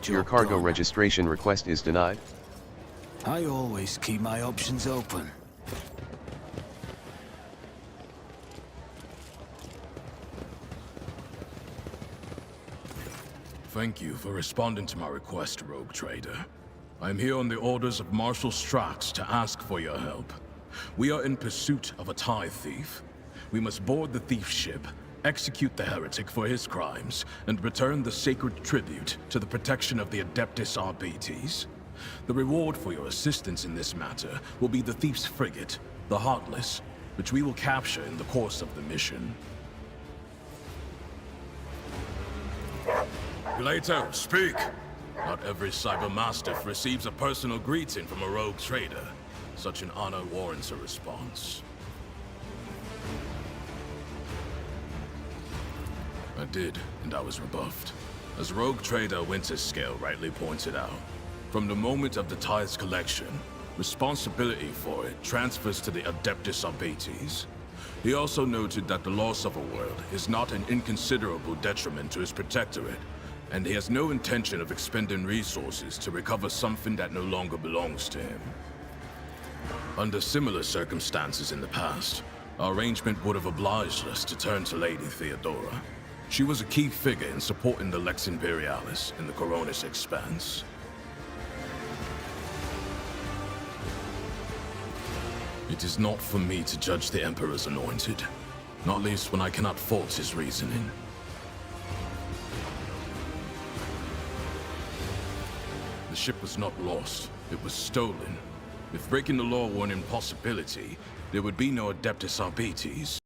Your cargo registration request is denied. I always keep my options open. Thank you for responding to my request, Rogue Trader. I am here on the orders of Marshal Strax to ask for your help. We are in pursuit of a tithe thief. We must board the thief's ship, execute the heretic for his crimes, and return the sacred tribute to the protection of the Adeptus Arbites. The reward for your assistance in this matter will be the thief's frigate, the Heartless, which we will capture in the course of the mission. Plato, speak! Not every cybermastiff receives a personal greeting from a rogue trader. Such an honor warrants a response. I did, and I was rebuffed. As Rogue Trader Winterscale rightly pointed out, from the moment of the Tide's collection, responsibility for it transfers to the Adeptus Arbites. He also noted that the loss of a world is not an inconsiderable detriment to his protectorate, and he has no intention of expending resources to recover something that no longer belongs to him. Under similar circumstances in the past, our arrangement would have obliged us to turn to Lady Theodora. She was a key figure in supporting the Lex Imperialis in the Coronis Expanse. It is not for me to judge the Emperor's anointed, not least when I cannot fault his reasoning. The ship was not lost, it was stolen. If breaking the law were an impossibility, there would be no Adeptus Arbites.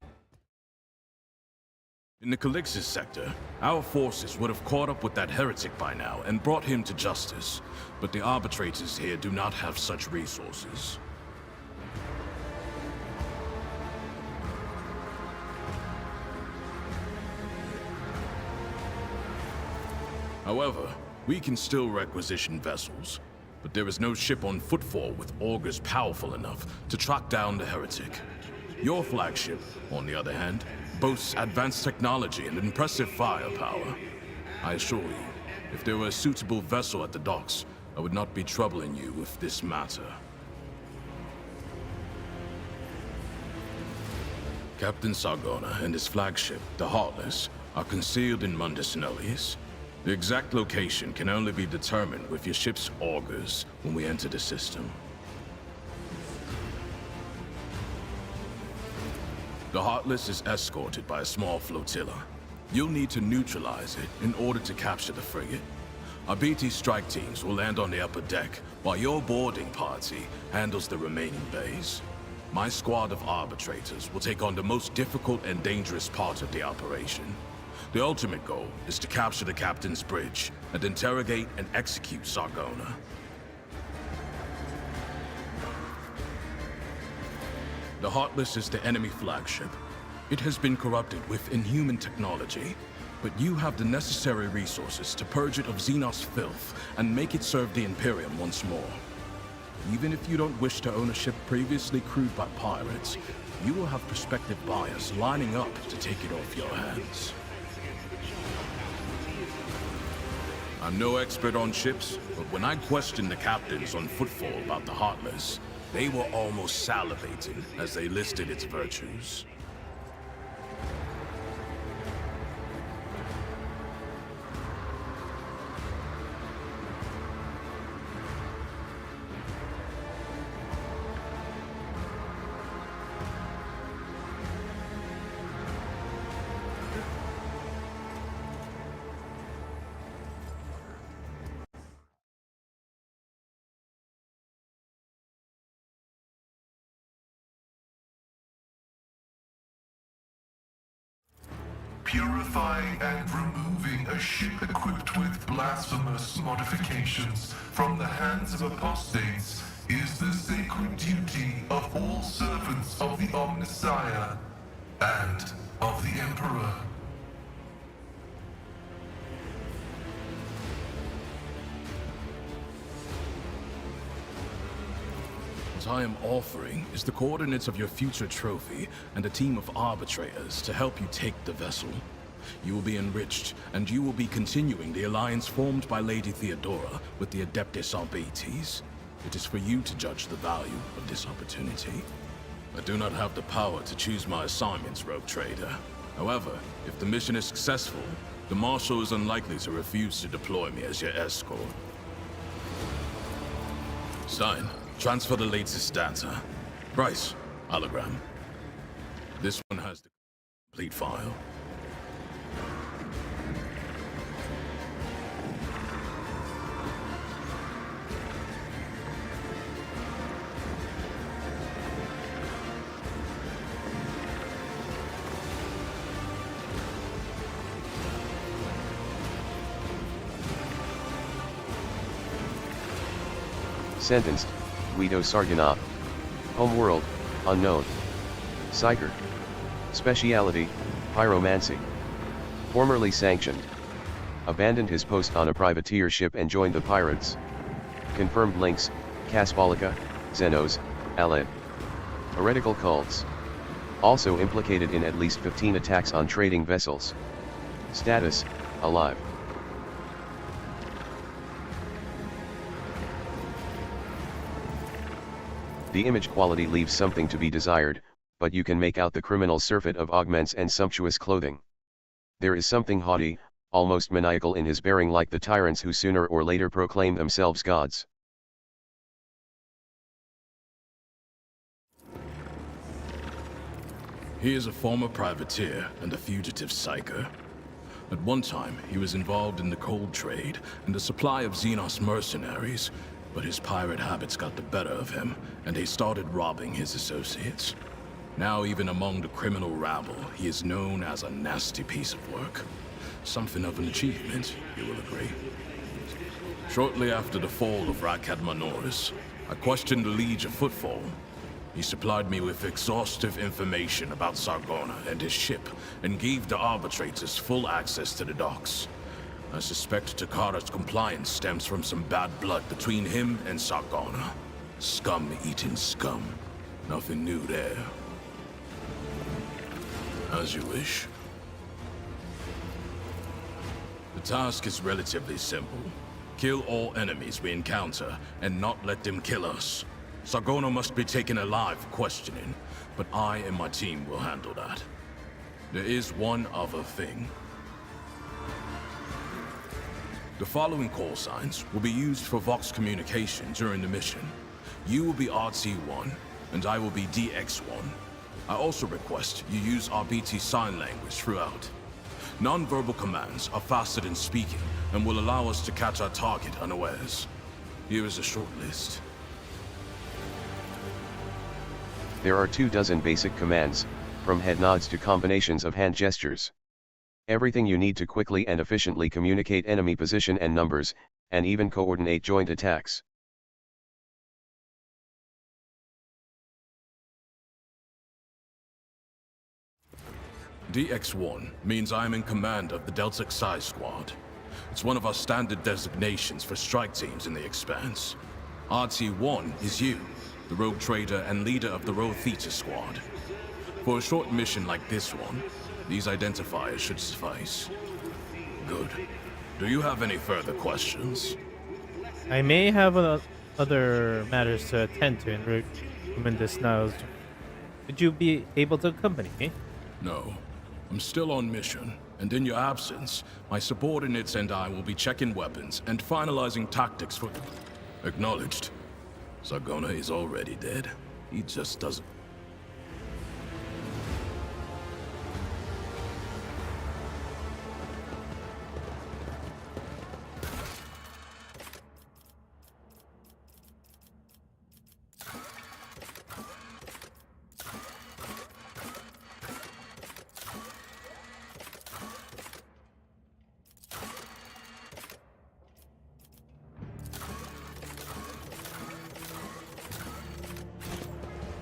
In the Calixis sector, our forces would have caught up with that heretic by now and brought him to justice, but the arbitrators here do not have such resources. However, we can still requisition vessels, but there is no ship on Footfall with augurs powerful enough to track down the heretic. Your flagship, on the other hand, boasts advanced technology and impressive firepower. I assure you, if there were a suitable vessel at the docks, I would not be troubling you with this matter. Captain Sargona and his flagship, the Heartless, are concealed in Mundus Nullius. The exact location can only be determined with your ship's augurs when we enter the system. The Heartless is escorted by a small flotilla. You'll need to neutralize it in order to capture the frigate. Our BT strike teams will land on the upper deck, while your boarding party handles the remaining bays. My squad of arbitrators will take on the most difficult and dangerous part of the operation. The ultimate goal is to capture the captain's bridge and interrogate and execute Sargona. The Heartless is the enemy flagship. It has been corrupted with inhuman technology, but you have the necessary resources to purge it of Xenos filth and make it serve the Imperium once more. Even if you don't wish to own a ship previously crewed by pirates, you will have prospective buyers lining up to take it off your hands. I'm no expert on ships, but when I questioned the captains on Footfall about the Heartless, they were almost salivating as they listed its virtues. Purifying and removing a ship equipped with blasphemous modifications from the hands of apostates is the sacred duty of all servants of the Omnissiah and of the Emperor. What I am offering is the coordinates of your future trophy and a team of arbitrators to help you take the vessel. You will be enriched, and you will be continuing the alliance formed by Lady Theodora with the Adeptus Arbites. It is for you to judge the value of this opportunity. I do not have the power to choose my assignments, Rogue Trader. However, if the mission is successful, the Marshal is unlikely to refuse to deploy me as your escort. Stein, transfer the latest data. Bryce, hologram. This one has the complete file. Sentenced, Guido Sarganov. Homeworld, unknown. Psyker. Speciality, pyromancy. Formerly sanctioned. Abandoned his post on a privateer ship and joined the pirates. Confirmed links, Kaspolika, Xenos, Aled. Heretical cults. Also implicated in at least 15 attacks on trading vessels. Status, alive. The image quality leaves something to be desired, but you can make out the criminal surfeit of augments and sumptuous clothing. There is something haughty, almost maniacal in his bearing, like the tyrants who sooner or later proclaim themselves gods. He is a former privateer and a fugitive psyker. At one time, he was involved in the cold trade and the supply of Xenos mercenaries, but his pirate habits got the better of him, and he started robbing his associates. Now, even among the criminal rabble, he is known as a nasty piece of work. Something of an achievement, you will agree. Shortly after the fall of Rakad Manoris, I questioned the Liege of Footfall. He supplied me with exhaustive information about Sargona and his ship, and gave the arbitrators full access to the docks. I suspect Takara's compliance stems from some bad blood between him and Sargona. Scum-eating scum. Nothing new there. As you wish. The task is relatively simple. Kill all enemies we encounter, and not let them kill us. Sargona must be taken alive for questioning, but I and my team will handle that. There is one other thing. The following call signs will be used for Vox communication during the mission. You will be RT1, and I will be DX1. I also request you use RBT sign language throughout. Non-verbal commands are faster than speaking, and will allow us to catch our target unawares. Here is a short list. There are 24 basic commands, from head nods to combinations of hand gestures. Everything you need to quickly and efficiently communicate enemy position and numbers, and even coordinate joint attacks. DX1 means I am in command of the Delta Xi Squad. It's one of our standard designations for strike teams in the Expanse. RT1 is you, the rogue trader and leader of the Rho Theta Squad. For a short mission like this one, these identifiers should suffice. Good. Do you have any further questions? I may have other matters to attend to en route from this now. Would you be able to accompany me? No. I'm still on mission, and in your absence, my subordinates and I will be checking weapons and finalizing tactics for... Acknowledged. Sargona is already dead. He just doesn't...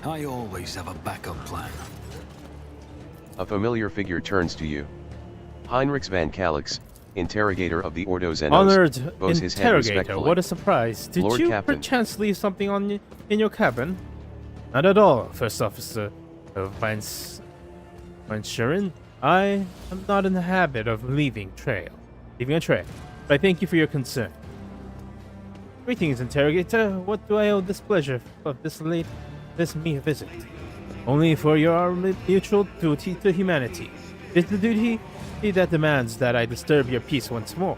I always have a backup plan. A familiar figure turns to you. Heinrich van Calix, interrogator of the Ordo Xenos, Honored bows his head interrogator, respectfully. what a surprise. Did Lord you Captain. perchance leave something in your cabin? Not at all, First Officer of Shuren. I am not in the habit of leaving a trail. But I thank you for your concern. Greetings, interrogator. What do I owe this pleasure of this mere visit? Only for your mutual duty to humanity. It's the duty that demands that I disturb your peace once more.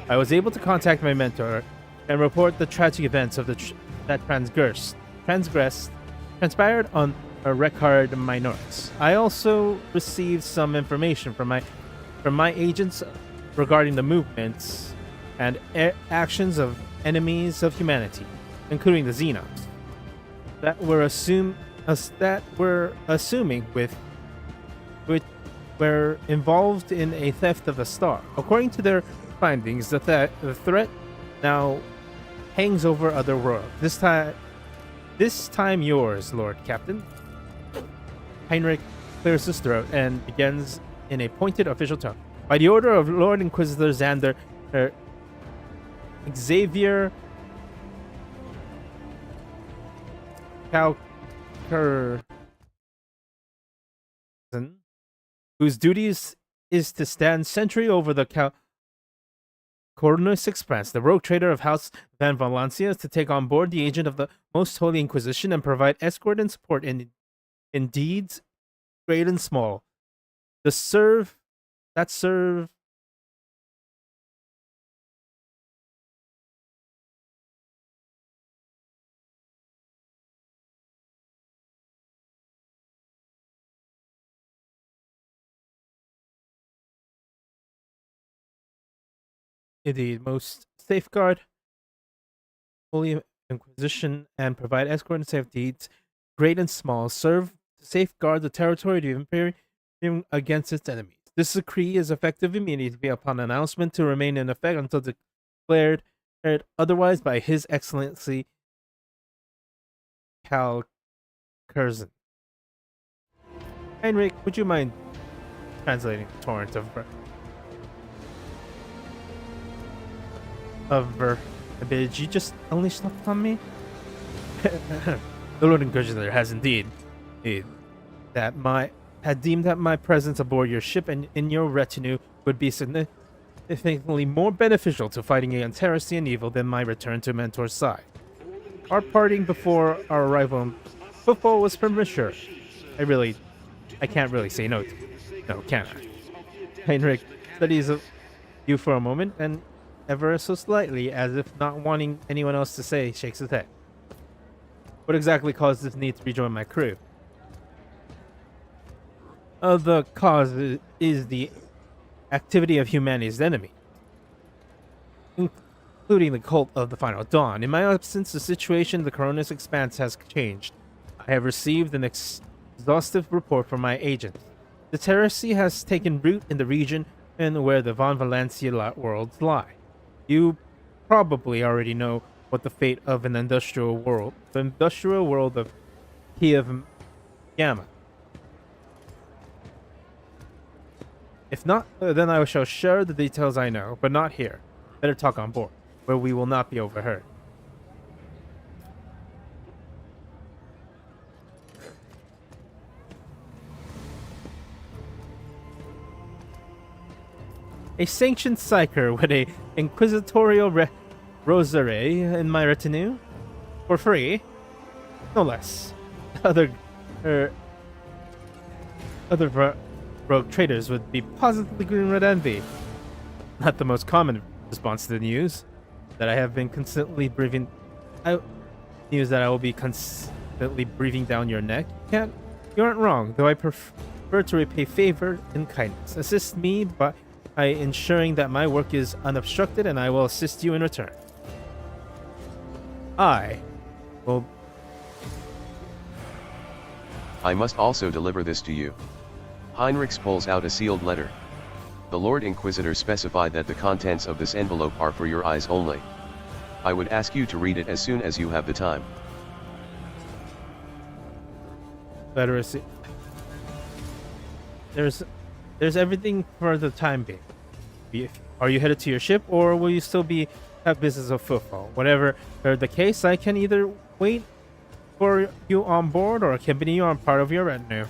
I was able to contact my mentor and report the tragic events of that transpired on Rekard Minoris. I also received some information from my agents regarding the movements and actions of enemies of humanity, including the Xenos, that were assuming were involved in a theft of a star. According to their findings, the threat now hangs over other world. This time yours, Lord Captain. Heinrich clears his throat and begins in a pointed official tone. By the order of Lord Inquisitor Xander, Xavier Calker, whose duties is to stand sentry over the Cornus Express, the rogue trader of House Van Valencia, is to take on board the agent of the Most Holy Inquisition and provide escort and support in deeds great and small. The serve the most safeguard Holy Inquisition and provide escort and safe deeds, great and small, serve to safeguard the territory of the Imperium against its enemies. This decree is effective immediately upon announcement to remain in effect until declared otherwise by His Excellency Kalkerzen. Heinrich, would you mind translating the torrent of did you just unleash love on me? The Lord Inquisitor has indeed had deemed that my presence aboard your ship and in your retinue would be significantly more beneficial to fighting against heresy and evil than my return to Mentor's side. Our parting before our arrival in Footfall was premature. I can't really say no, can I? Heinrich studies you for a moment and ever so slightly, as if not wanting anyone else to say, shakes his head. What exactly caused this need to rejoin my crew? The cause is the activity of humanity's enemy, including the cult of the Final Dawn. In my absence, the situation in the Cornus Expanse has changed. I have received an exhaustive report from my agent. The heresy has taken root in the region and where the Von Valencia worlds lie. You probably already know what the fate of the industrial world of Kiev Gamma. If not, then I shall share the details I know, but not here. Better talk on board, where we will not be overheard. A sanctioned Psyker with a inquisitorial rosary in my retinue? For free? No less. Other rogue traders would be positively green with envy. Not the most common response to the news that I have been constantly breathing. News that I will be constantly breathing down your neck. You aren't wrong, though I prefer to repay favor in kindness. Assist me by ensuring that my work is unobstructed, and I will assist you in return. I must also deliver this to you. Heinrich pulls out a sealed letter. The Lord Inquisitor specified that the contents of this envelope are for your eyes only. I would ask you to read it as soon as you have the time. Confederacy. There's everything for the time being. Are you headed to your ship, or will you still have business of Footfall? Whatever the case, I can either wait for you on board or accompany you on part of your retinue.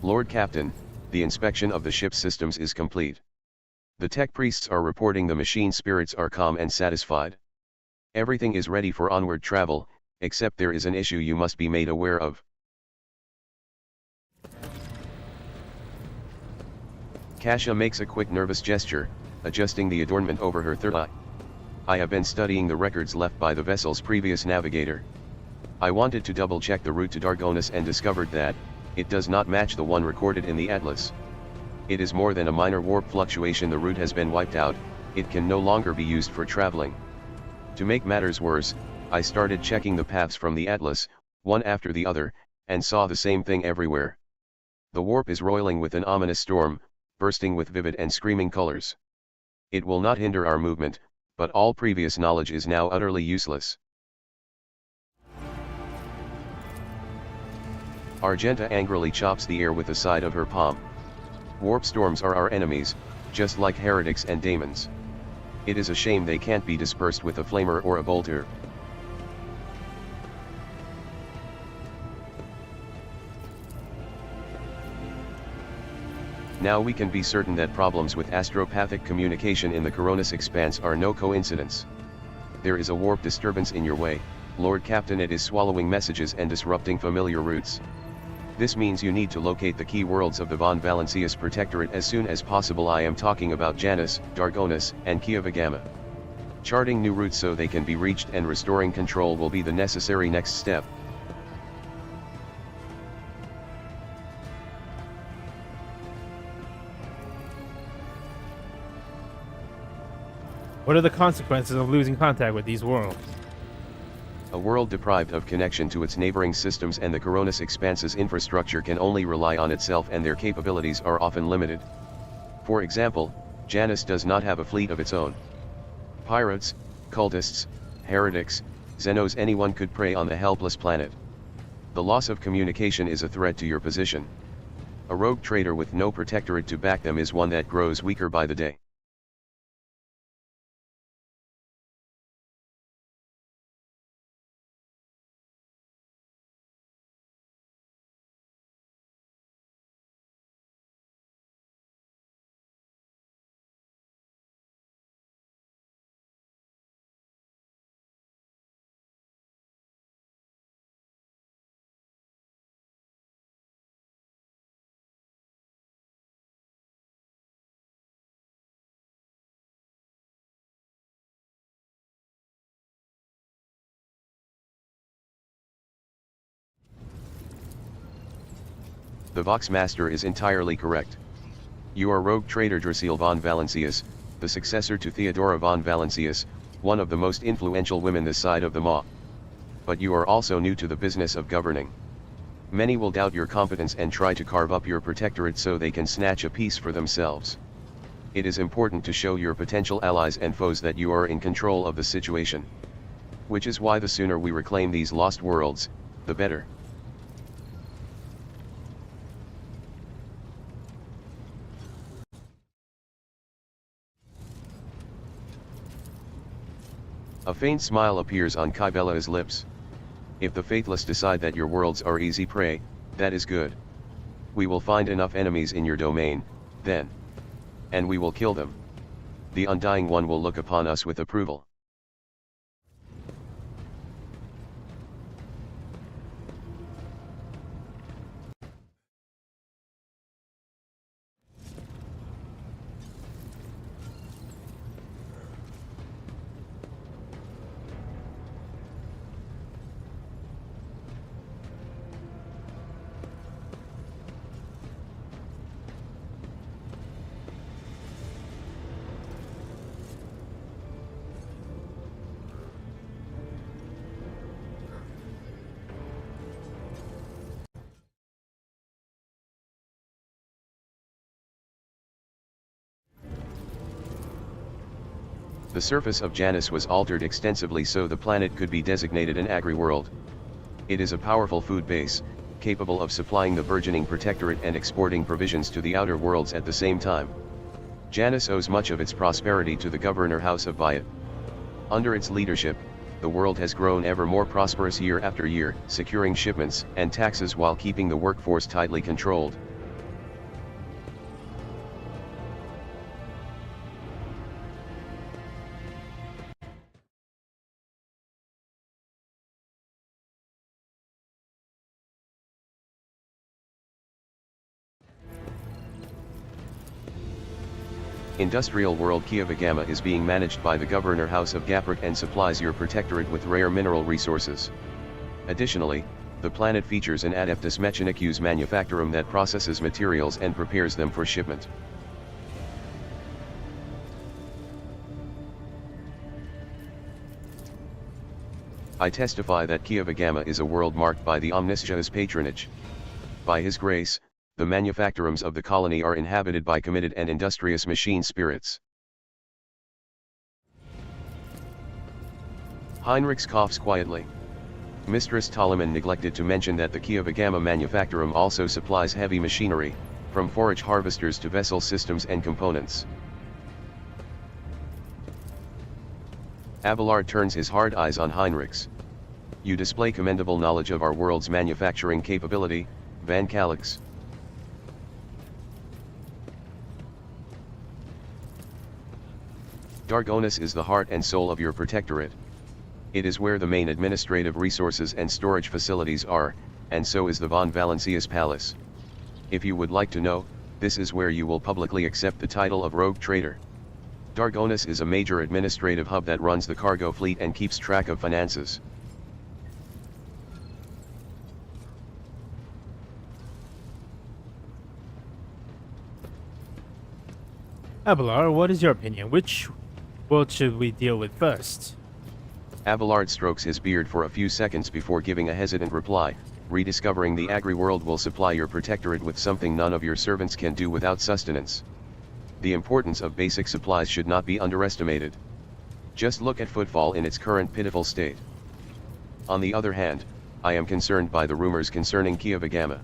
Lord Captain, the inspection of the ship's systems is complete. The tech priests are reporting the machine spirits are calm and satisfied. Everything is ready for onward travel, except there is an issue you must be made aware of. Kasia makes a quick nervous gesture, adjusting the adornment over her third eye. I have been studying the records left by the vessel's previous navigator. I wanted to double-check the route to Dargonus and discovered that it does not match the one recorded in the atlas. It is more than a minor warp fluctuation. The route has been wiped out, it can no longer be used for traveling. To make matters worse, I started checking the paths from the atlas, one after the other, and saw the same thing everywhere. The warp is roiling with an ominous storm, bursting with vivid and screaming colors. It will not hinder our movement, but all previous knowledge is now utterly useless. Argenta angrily chops the air with the side of her palm. Warp storms are our enemies, just like heretics and daemons. It is a shame they can't be dispersed with a flamer or a bolter. Now we can be certain that problems with astropathic communication in the Coronis expanse are no coincidence. There is a warp disturbance in your way, Lord Captain. It is swallowing messages and disrupting familiar routes. This means you need to locate the key worlds of the Von Valancius Protectorate as soon as possible. I am talking about Janus, Dargonus, and Kiavagama. Charting new routes so they can be reached and restoring control will be the necessary next step. What are the consequences of losing contact with these worlds? A world deprived of connection to its neighboring systems and the Coronis expanse's infrastructure can only rely on itself, and their capabilities are often limited. For example, Janus does not have a fleet of its own. Pirates, cultists, heretics, Xenos, anyone could prey on the helpless planet. The loss of communication is a threat to your position. A rogue trader with no protectorate to back them is one that grows weaker by the day. The Voxmaster is entirely correct. You are rogue trader Draciel von Valancius, the successor to Theodora von Valancius, one of the most influential women this side of the Maw. But you are also new to the business of governing. Many will doubt your competence and try to carve up your protectorate so they can snatch a piece for themselves. It is important to show your potential allies and foes that you are in control of the situation. Which is why the sooner we reclaim these lost worlds, the better. A faint smile appears on Kybela's lips. If the Faithless decide that your worlds are easy prey, that is good. We will find enough enemies in your domain, then. And we will kill them. The Undying One will look upon us with approval. The surface of Janus was altered extensively so the planet could be designated an agri-world. It is a powerful food base, capable of supplying the burgeoning protectorate and exporting provisions to the outer worlds at the same time. Janus owes much of its prosperity to the governor House of Bayat. Under its leadership, the world has grown ever more prosperous year after year, securing shipments and taxes while keeping the workforce tightly controlled. Industrial world Kiavagama is being managed by the Governor House of Gaprik and supplies your protectorate with rare mineral resources. Additionally, the planet features an Adeptus Mechanicus manufactorum that processes materials and prepares them for shipment. I testify that Kiavagama is a world marked by the Omniscia's patronage. By his grace, the manufactorums of the colony are inhabited by committed and industrious machine spirits. Heinrichs coughs quietly. Mistress Tolleman neglected to mention that the Kiavagama manufactorum also supplies heavy machinery, from forage harvesters to vessel systems and components. Abelard turns his hard eyes on Heinrichs. You display commendable knowledge of our world's manufacturing capability, Van Calix. Dargonis is the heart and soul of your protectorate. It is where the main administrative resources and storage facilities are, and so is the von Valencia's palace. If you would like to know, this is where you will publicly accept the title of rogue trader. Dargonis is a major administrative hub that runs the cargo fleet and keeps track of finances. Abelard, what is your opinion? Which world should we deal with first? Abelard strokes his beard for a few seconds before giving a hesitant reply. Rediscovering the agri-world will supply your protectorate with something none of your servants can do without sustenance. The importance of basic supplies should not be underestimated. Just look at Footfall in its current pitiful state. On the other hand, I am concerned by the rumors concerning Kiavagama.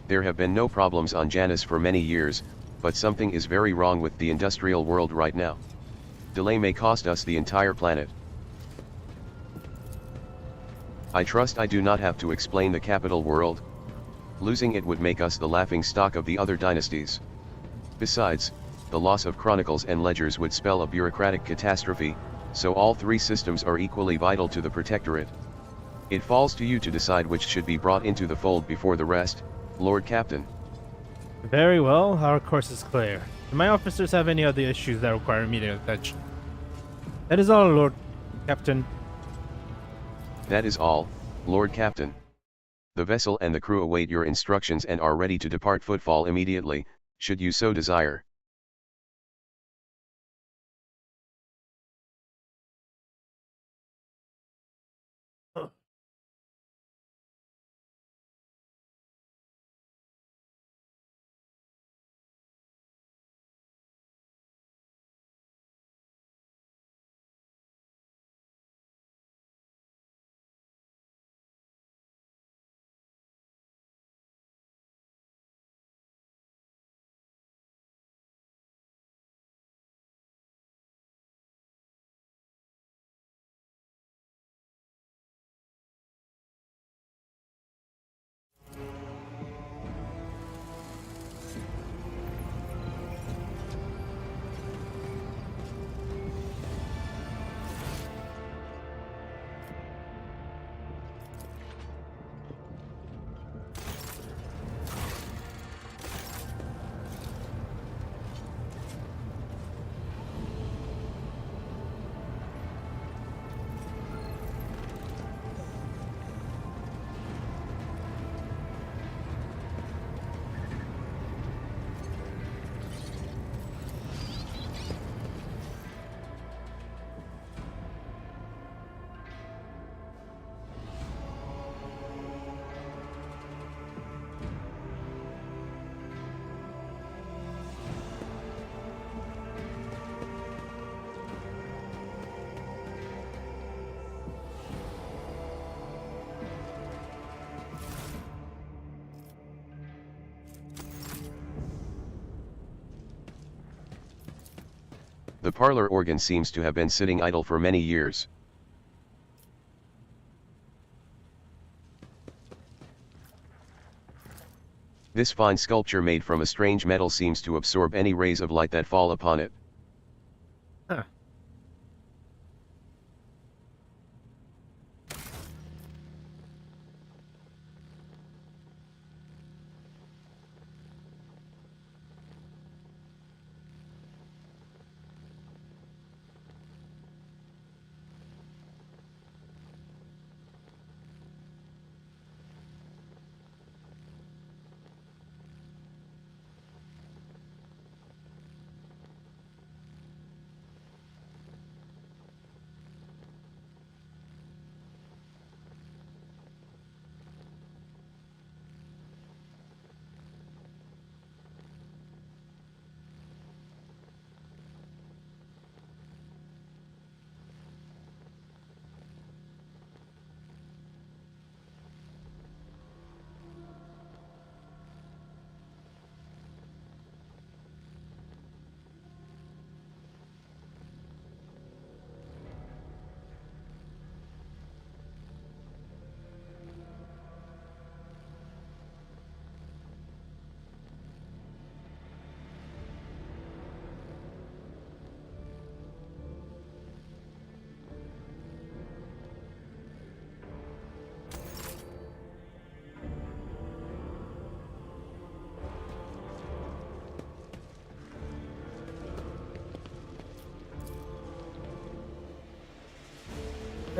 There have been no problems on Janus for many years, but something is very wrong with the industrial world right now. Delay may cost us the entire planet. I trust I do not have to explain the capital world. Losing it would make us the laughing stock of the other dynasties. Besides, the loss of chronicles and ledgers would spell a bureaucratic catastrophe, so all three systems are equally vital to the protectorate. It falls to you to decide which should be brought into the fold before the rest, Lord Captain. Very well, our course is clear. Do my officers have any other issues that require immediate attention? That is all, Lord Captain. That is all, Lord Captain. The vessel and the crew await your instructions and are ready to depart Footfall immediately, should you so desire. The parlor organ seems to have been sitting idle for many years. This fine sculpture made from a strange metal seems to absorb any rays of light that fall upon it. Huh.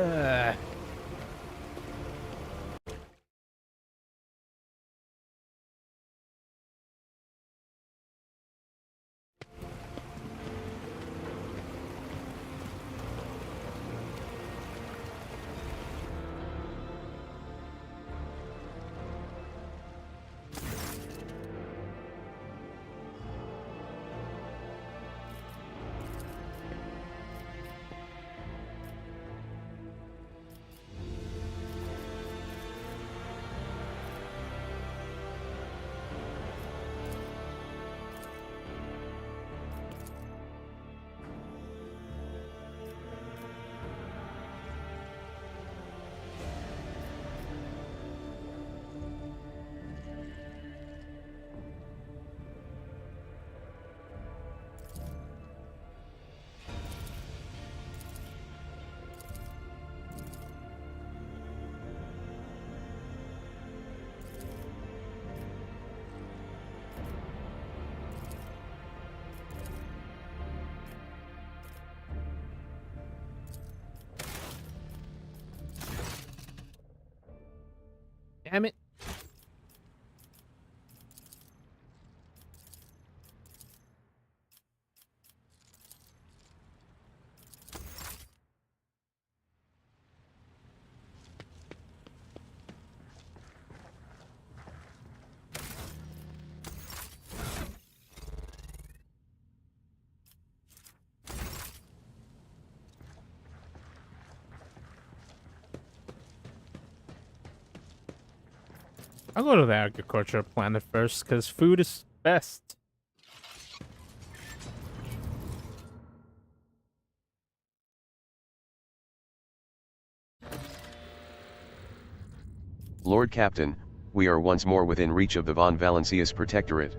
Uh, Damn it. I'll go to the agriculture planet first, because food is best. Lord Captain, we are once more within reach of the Von Valencius Protectorate.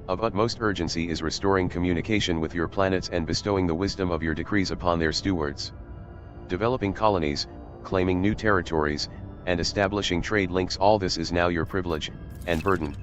Of utmost urgency is restoring communication with your planets and bestowing the wisdom of your decrees upon their stewards. Developing colonies, claiming new territories, and establishing trade links, all this is now your privilege and burden.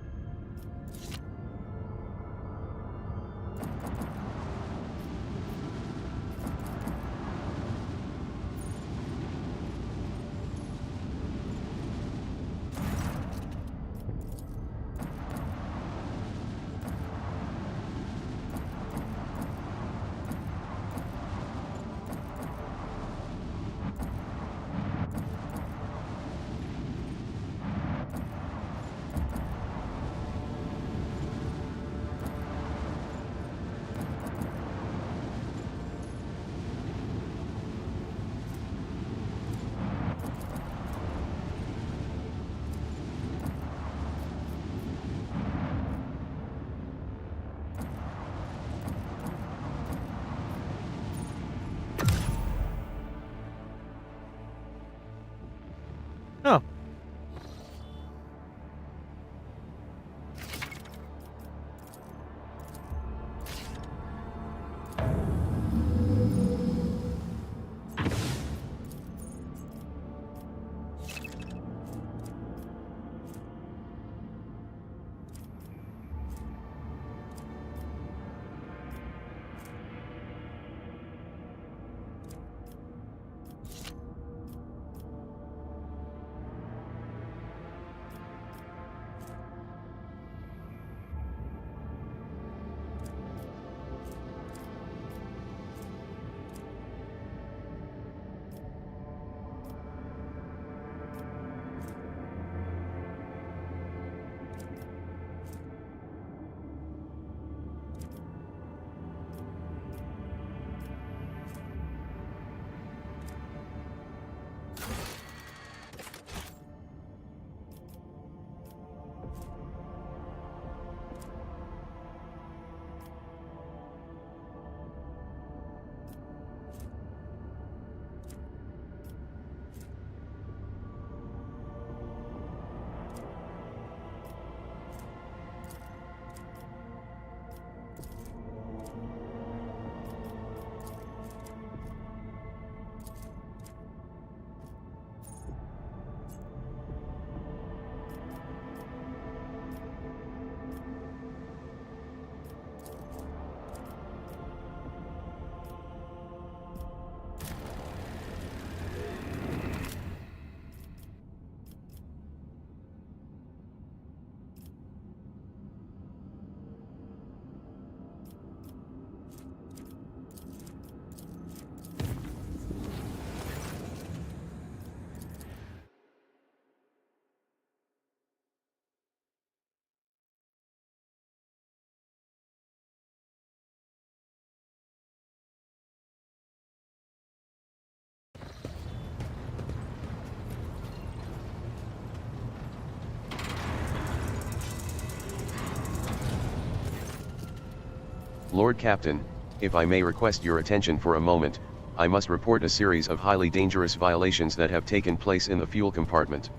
Lord Captain, if I may request your attention for a moment, I must report a series of highly dangerous violations that have taken place in the fuel compartment.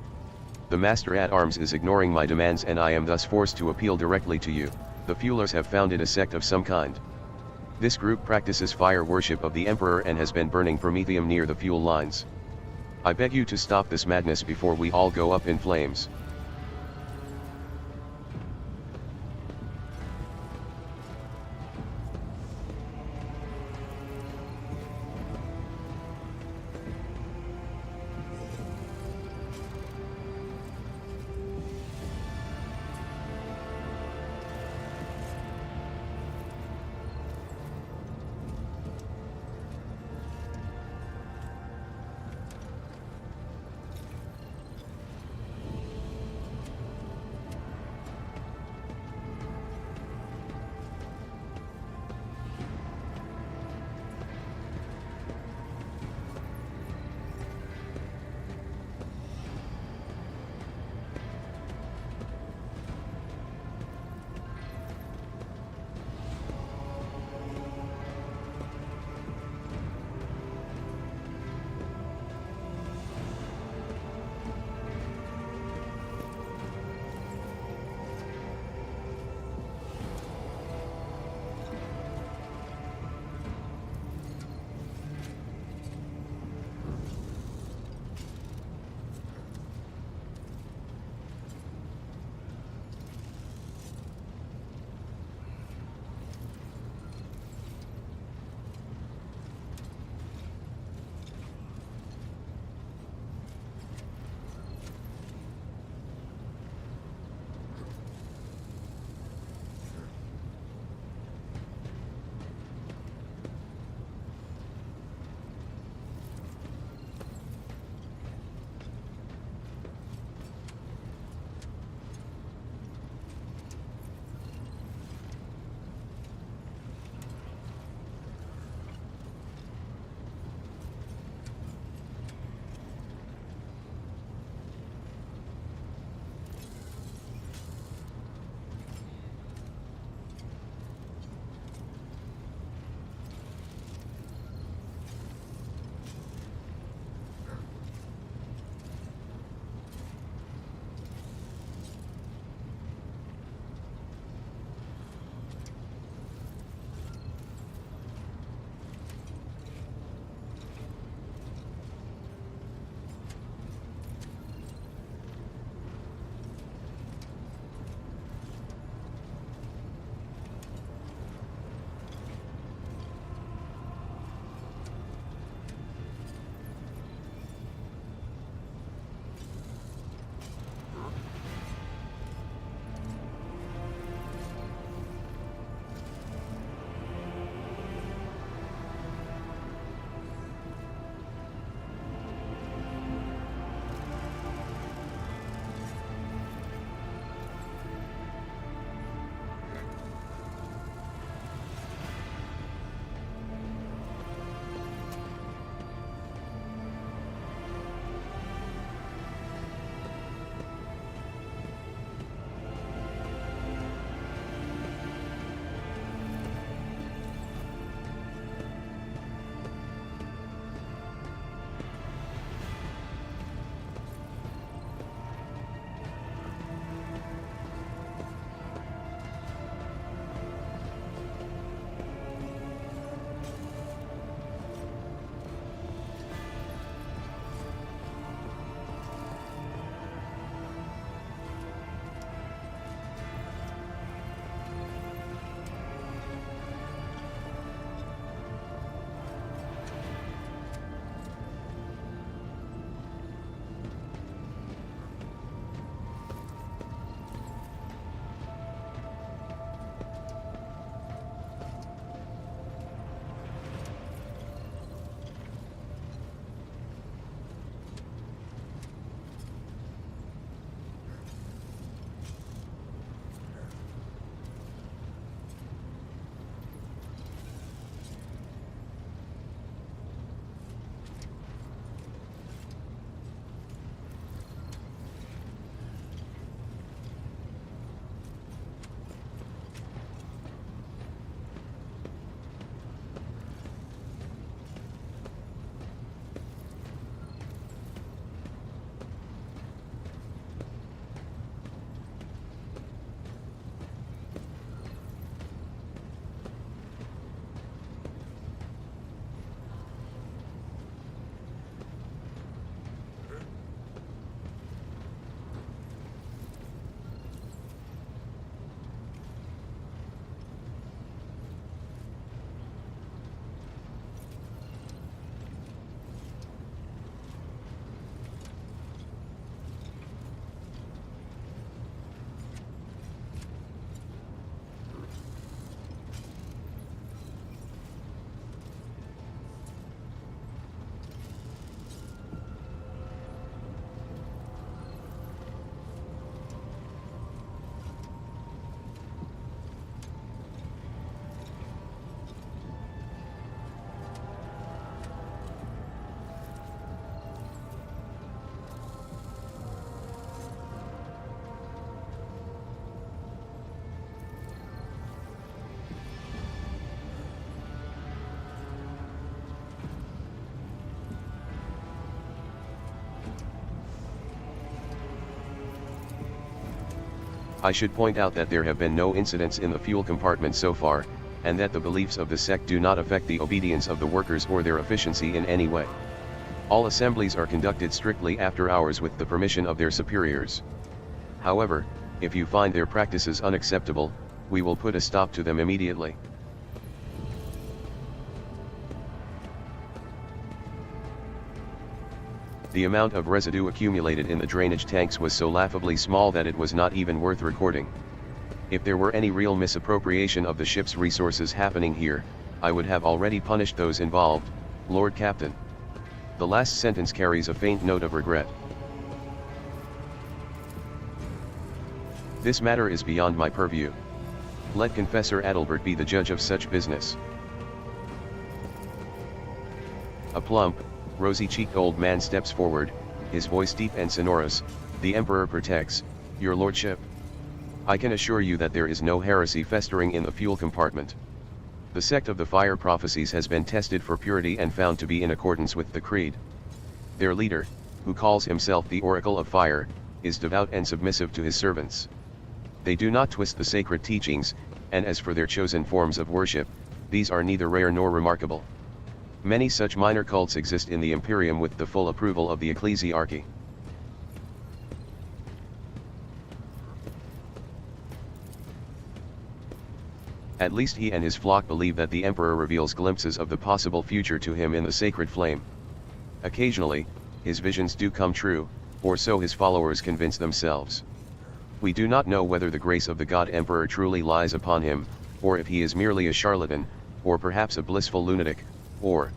The Master-at-Arms is ignoring my demands and I am thus forced to appeal directly to you. The fuelers have founded a sect of some kind. This group practices fire worship of the Emperor and has been burning promethium near the fuel lines. I beg you to stop this madness before we all go up in flames. I should point out that there have been no incidents in the fuel compartment so far, and that the beliefs of the sect do not affect the obedience of the workers or their efficiency in any way. All assemblies are conducted strictly after hours with the permission of their superiors. However, if you find their practices unacceptable, we will put a stop to them immediately. The amount of residue accumulated in the drainage tanks was so laughably small that it was not even worth recording. If there were any real misappropriation of the ship's resources happening here, I would have already punished those involved, Lord Captain. The last sentence carries a faint note of regret. This matter is beyond my purview. Let Confessor Adalbert be the judge of such business. A plump, rosy-cheeked old man steps forward, his voice deep and sonorous. The Emperor protects, your lordship. I can assure you that there is no heresy festering in the fuel compartment. The sect of the Fire Prophecies has been tested for purity and found to be in accordance with the creed. Their leader, who calls himself the Oracle of Fire, is devout and submissive to his servants. They do not twist the sacred teachings, and as for their chosen forms of worship, these are neither rare nor remarkable. Many such minor cults exist in the Imperium with the full approval of the ecclesiarchy. At least he and his flock believe that the Emperor reveals glimpses of the possible future to him in the sacred flame. Occasionally, his visions do come true, or so his followers convince themselves. We do not know whether the grace of the God Emperor truly lies upon him, or if he is merely a charlatan, or perhaps a blissful lunatic, or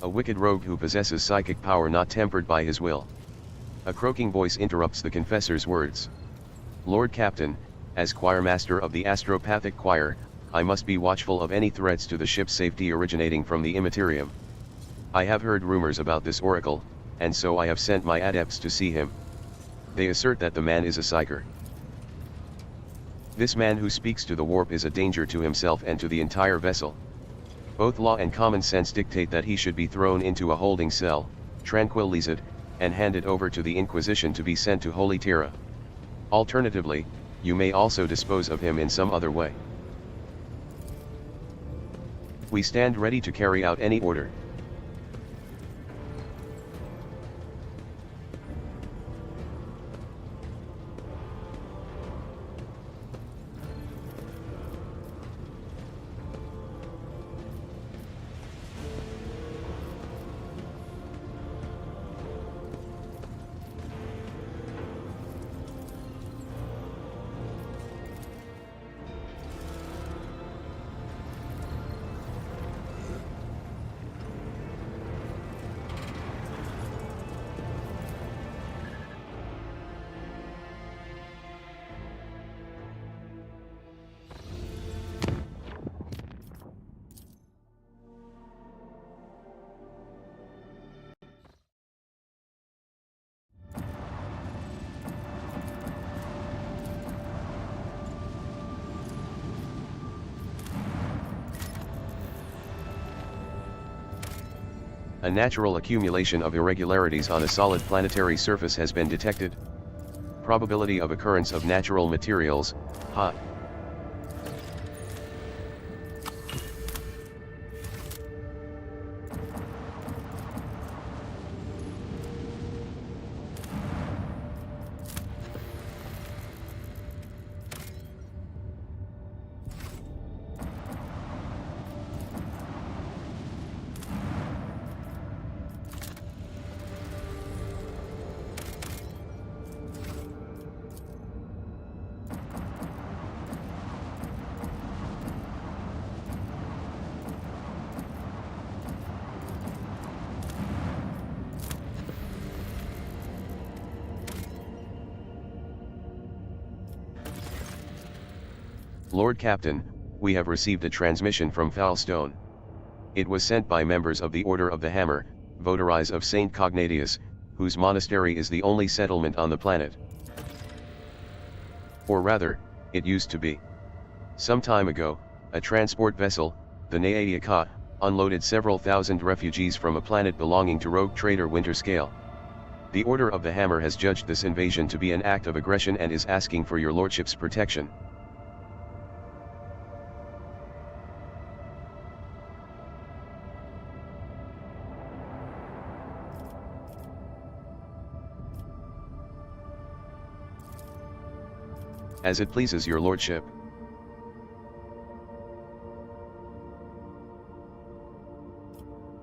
a wicked rogue who possesses psychic power not tempered by his will. A croaking voice interrupts the confessor's words. Lord Captain, as choirmaster of the Astropathic Choir, I must be watchful of any threats to the ship's safety originating from the Immaterium. I have heard rumors about this oracle, and so I have sent my adepts to see him. They assert that the man is a Psyker. This man who speaks to the warp is a danger to himself and to the entire vessel. Both law and common sense dictate that he should be thrown into a holding cell, tranquilized, and handed over to the Inquisition to be sent to Holy Terra. Alternatively, you may also dispose of him in some other way. We stand ready to carry out any order. A natural accumulation of irregularities on a solid planetary surface has been detected. Probability of occurrence of natural materials, hot. Lord Captain, we have received a transmission from Foulstone. It was sent by members of the Order of the Hammer, votaries of Saint Cognatius, whose monastery is the only settlement on the planet. Or rather, it used to be. Some time ago, a transport vessel, the Naadiaka, unloaded several thousand refugees from a planet belonging to rogue trader Winterscale. The Order of the Hammer has judged this invasion to be an act of aggression and is asking for your lordship's protection. As it pleases your lordship.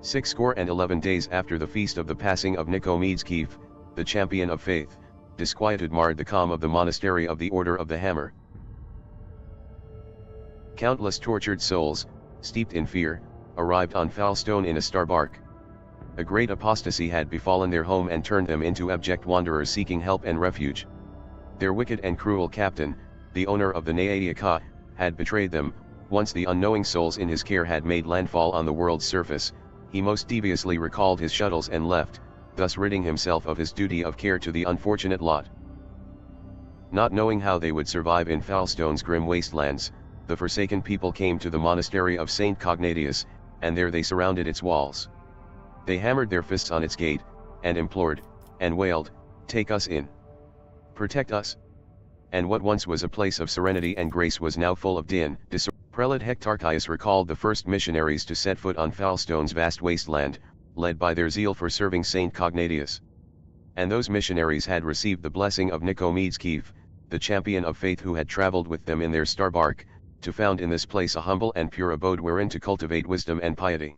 Sixscore and 11 days after the feast of the passing of Nicomedes Keefe, the champion of faith, disquietude marred the calm of the monastery of the Order of the Hammer. Countless tortured souls, steeped in fear, arrived on Foulstone in a star bark. A great apostasy had befallen their home and turned them into abject wanderers seeking help and refuge. Their wicked and cruel captain, the owner of the Naedia, had betrayed them. Once the unknowing souls in his care had made landfall on the world's surface, he most deviously recalled his shuttles and left, thus ridding himself of his duty of care to the unfortunate lot. Not knowing how they would survive in Foulstone's grim wastelands, the forsaken people came to the monastery of Saint Cognatius, and there they surrounded its walls. They hammered their fists on its gate, and implored, and wailed, "Take us in. Protect us." And what once was a place of serenity and grace was now full of din, disorder. Prelate Hectarchius recalled the first missionaries to set foot on Foulstone's vast wasteland, led by their zeal for serving Saint Cognatius. And those missionaries had received the blessing of Nicomedes Keefe, the champion of faith who had traveled with them in their star bark, to found in this place a humble and pure abode wherein to cultivate wisdom and piety.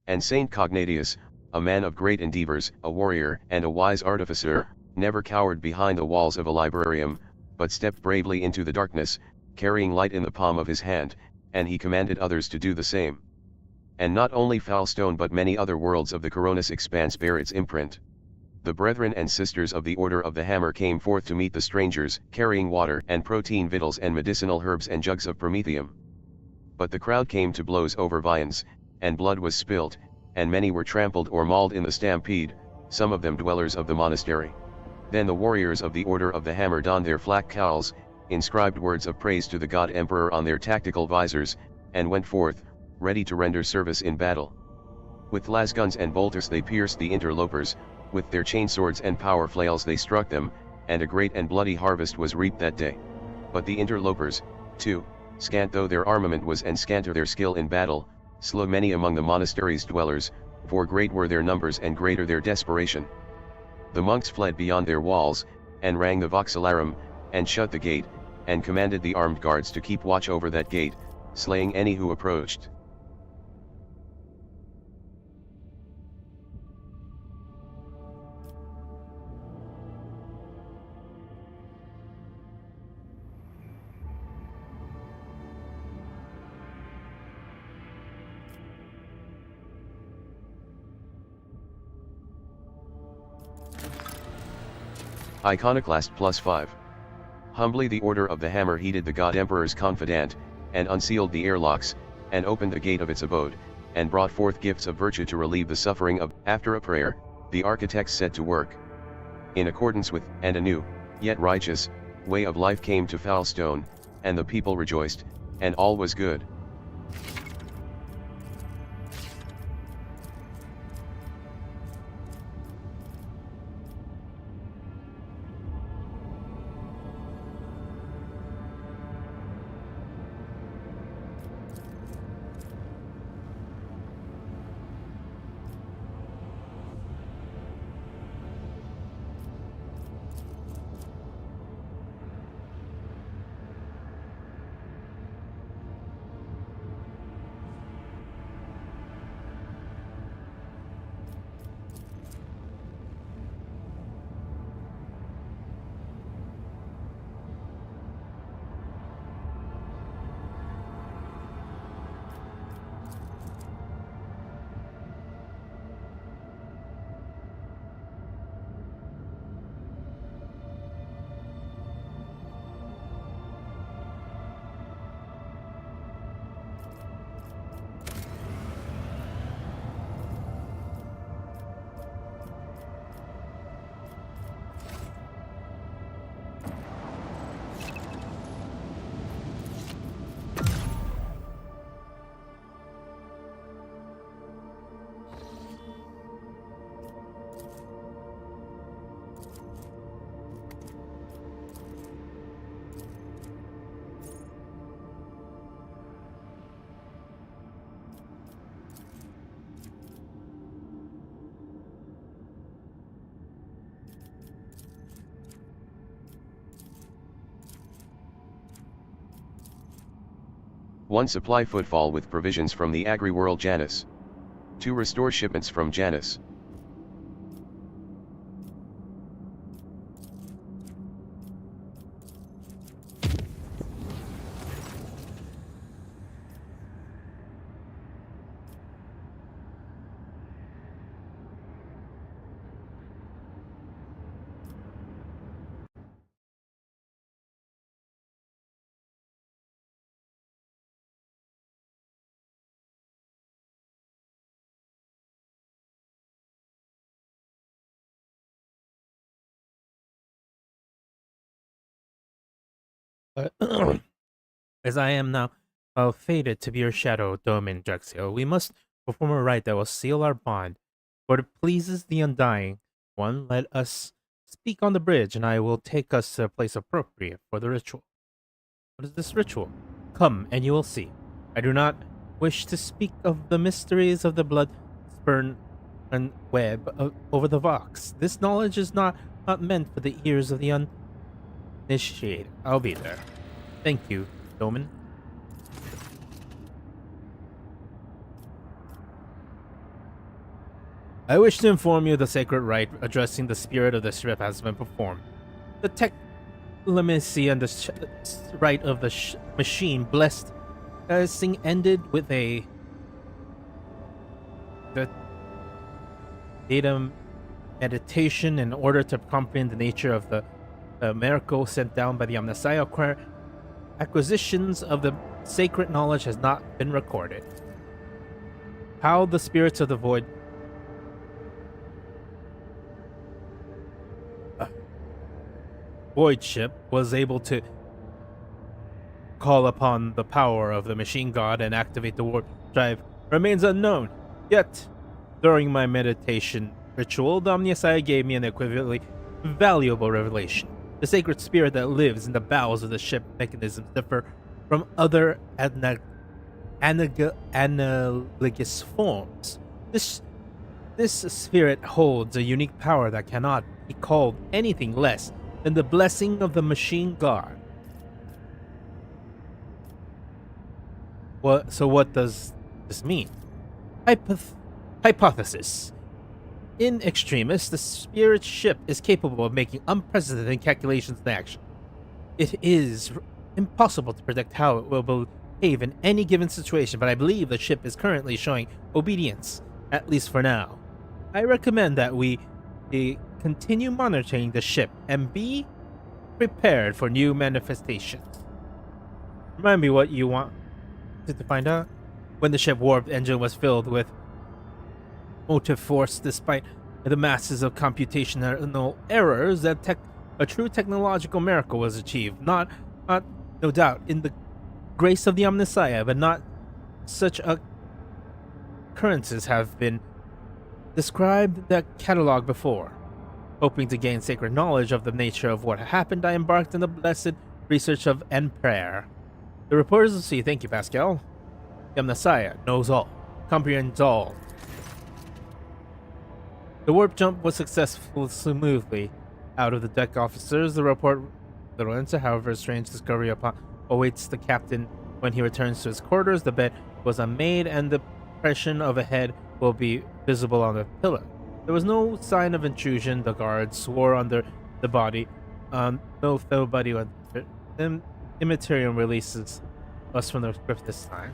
And Saint Cognatius, a man of great endeavors, a warrior and a wise artificer, never cowered behind the walls of a librarium, but stepped bravely into the darkness, carrying light in the palm of his hand, and he commanded others to do the same. And not only Foulstone but many other worlds of the Coronis expanse bear its imprint. The brethren and sisters of the Order of the Hammer came forth to meet the strangers, carrying water and protein victuals and medicinal herbs and jugs of promethium. But the crowd came to blows over viands, and blood was spilt, and many were trampled or mauled in the stampede, some of them dwellers of the monastery. Then the warriors of the Order of the Hammer donned their flak cowls, inscribed words of praise to the God Emperor on their tactical visors, and went forth, ready to render service in battle. With lasguns and bolters they pierced the interlopers, with their chainswords and power flails they struck them, and a great and bloody harvest was reaped that day. But the interlopers, too, scant though their armament was and scanter their skill in battle, slew many among the monastery's dwellers, for great were their numbers and greater their desperation. The monks fled beyond their walls, and rang the voxillarum, and shut the gate, and commanded the armed guards to keep watch over that gate, slaying any who approached. Iconoclast +5. Humbly the Order of the Hammer heeded the God Emperor's confidant, and unsealed the airlocks, and opened the gate of its abode, and brought forth gifts of virtue to relieve the suffering of. After a prayer, the architects set to work. In accordance with, and a new, yet righteous, way of life came to Foulstone, and the people rejoiced, and all was good. 1. Supply Footfall with provisions from the Agri-World Janus. 2. Restore shipments from Janus. As I am now fated to be your shadow, Domin Draciel, we must perform a rite that will seal our bond. For it pleases the Undying One, let us speak on the bridge, and I will take us to a place appropriate for the ritual. What is this ritual? Come, and you will see. I do not wish to speak of the mysteries of the blood spurn and web over the Vox. This knowledge is not meant for the ears of the uninitiated. I'll be there. Thank you, Domin. I wish to inform you the sacred rite addressing the spirit of the ship has been performed. The techlemancy and the rite of the machine blessed thing ended with the data meditation in order to comprehend the nature of the miracle sent down by the Omnissiah. Acquisitions of the sacred knowledge has not been recorded. How the spirits of the void ship was able to call upon the power of the machine god and activate the warp drive remains unknown. Yet, during my meditation ritual, the Omnissiah gave me an equivalently valuable revelation. The sacred spirit that lives in the bowels of the ship mechanisms differ from other analogous forms. This spirit holds a unique power that cannot be called anything less than the blessing of the machine god. So what does this mean? Hypothesis. In extremis, the spirit ship is capable of making unprecedented calculations in action. It is impossible to predict how it will behave in any given situation, but I believe the ship is currently showing obedience, at least for now. I recommend that we continue monitoring the ship and be prepared for new manifestations. Remind me what you want to find out? When the ship warped, engine was filled with motive force despite the masses of computational errors. That a true technological miracle was achieved. Not no doubt in the grace of the Omnissiah, but not such occurrences have been described that catalog before. Hoping to gain sacred knowledge of the nature of what happened, I embarked on the blessed research of and prayer. The reporters will see. Thank you, Pascal. The Omnissiah knows all, comprehends all. The warp jump was successful smoothly. Out of the deck officers, the report little answer. However, a strange discovery awaits the captain when he returns to his quarters. The bed was unmade, and the impression of a head will be visible on the pillow. There was no sign of intrusion. The guards swore under the body. No third body. Immaterial releases us from the script this time.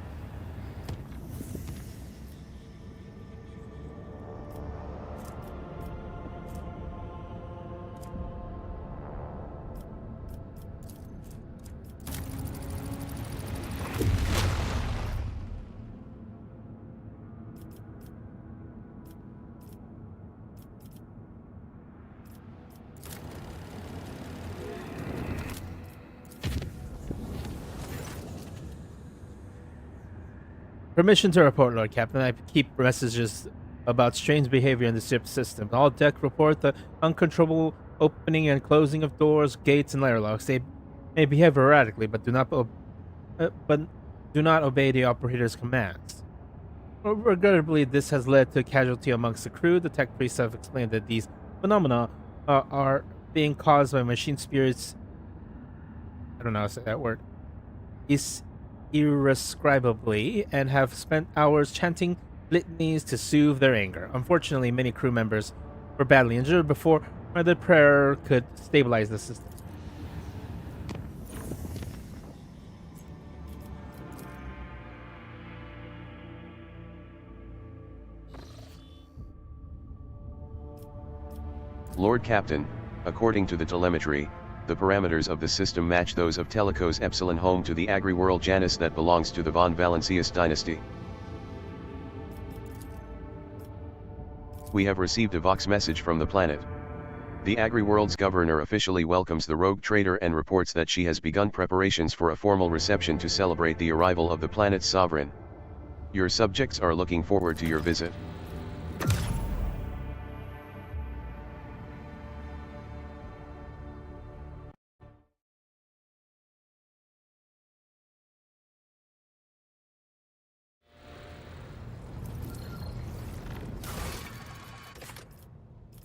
Permission to report, Lord Captain. I keep messages about strange behavior in the ship system. All deck report the uncontrollable opening and closing of doors, gates, and airlocks. They may behave erratically, but do not obey the operator's commands. Regrettably, this has led to casualty amongst the crew. The tech priests have explained that these phenomena are being caused by machine spirits. I don't know how to say that word. irrescribably and have spent hours chanting litanies to soothe their anger. Unfortunately, many crew members were badly injured before the prayer could stabilize the system. Lord Captain, according to the telemetry, the parameters of the system match those of Telecos Epsilon, home to the agri-world Janus that belongs to the von Valancius dynasty. We have received a Vox message from the planet. The agri-world's governor officially welcomes the rogue trader and reports that she has begun preparations for a formal reception to celebrate the arrival of the planet's sovereign. Your subjects are looking forward to your visit.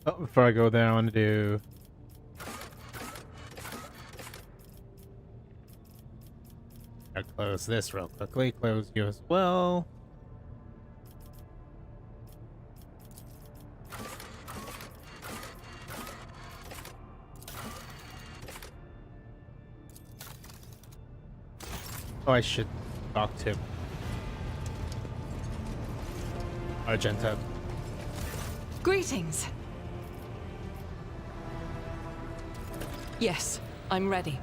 Oh, before I go there, I want to do... I'll close this real quickly. Close you as well. Oh, I should talk to Argenta. Greetings. Yes, I'm ready.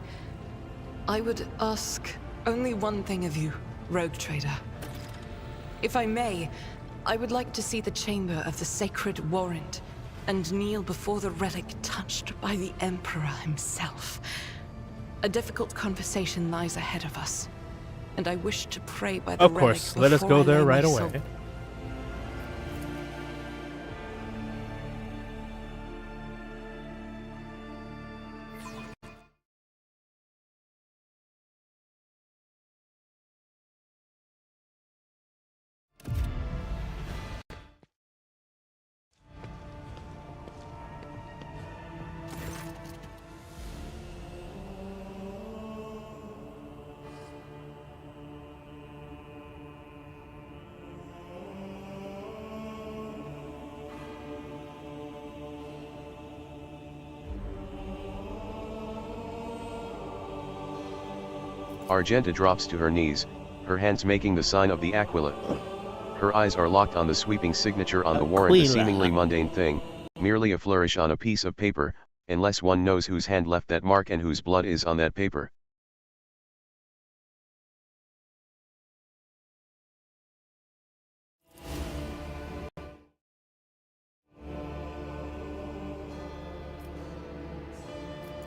I would ask only one thing of you, Rogue Trader. If I may, I would like to see the chamber of the Sacred Warrant and kneel before the relic touched by the Emperor himself. A difficult conversation lies ahead of us, and I wish to pray by the relic. Of course, let us go there right away. Argenta drops to her knees, her hands making the sign of the Aquila. Her eyes are locked on the sweeping signature on the warrant, a seemingly mundane thing, merely a flourish on a piece of paper, unless one knows whose hand left that mark and whose blood is on that paper.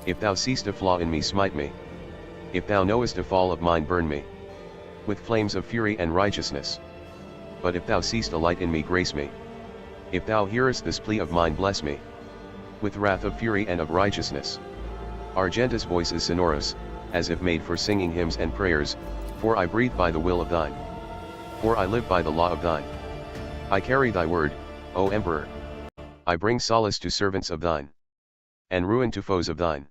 If thou seest a flaw in me, smite me. If thou knowest a fall of mine, burn me with flames of fury and righteousness. But if thou seest a light in me, grace me. If thou hearest this plea of mine, bless me with wrath of fury and of righteousness. Argenta's voice is sonorous, as if made for singing hymns and prayers, for I breathe by the will of thine. For I live by the law of thine. I carry thy word, O Emperor. I bring solace to servants of thine, and ruin to foes of thine.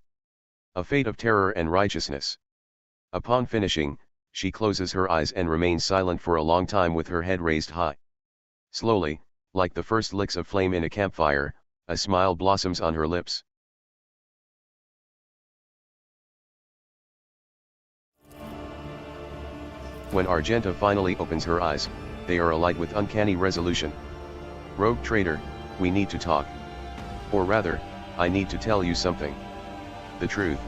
A fate of terror and righteousness. Upon finishing, she closes her eyes and remains silent for a long time with her head raised high. Slowly, like the first licks of flame in a campfire, a smile blossoms on her lips. When Argenta finally opens her eyes, they are alight with uncanny resolution. Rogue Trader, we need to talk. Or rather, I need to tell you something. The truth.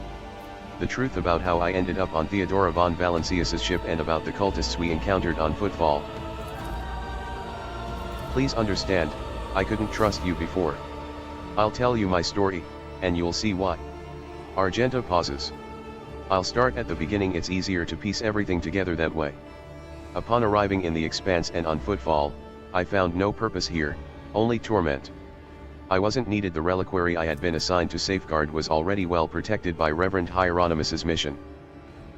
The truth about how I ended up on Theodora von Valancius's ship and about the cultists we encountered on Footfall. Please understand, I couldn't trust you before. I'll tell you my story, and you'll see why. Argenta pauses. I'll start at the beginning, it's easier to piece everything together that way. Upon arriving in the Expanse and on Footfall, I found no purpose here, only torment. I wasn't needed. The reliquary I had been assigned to safeguard was already well protected by Reverend Hieronymus's mission.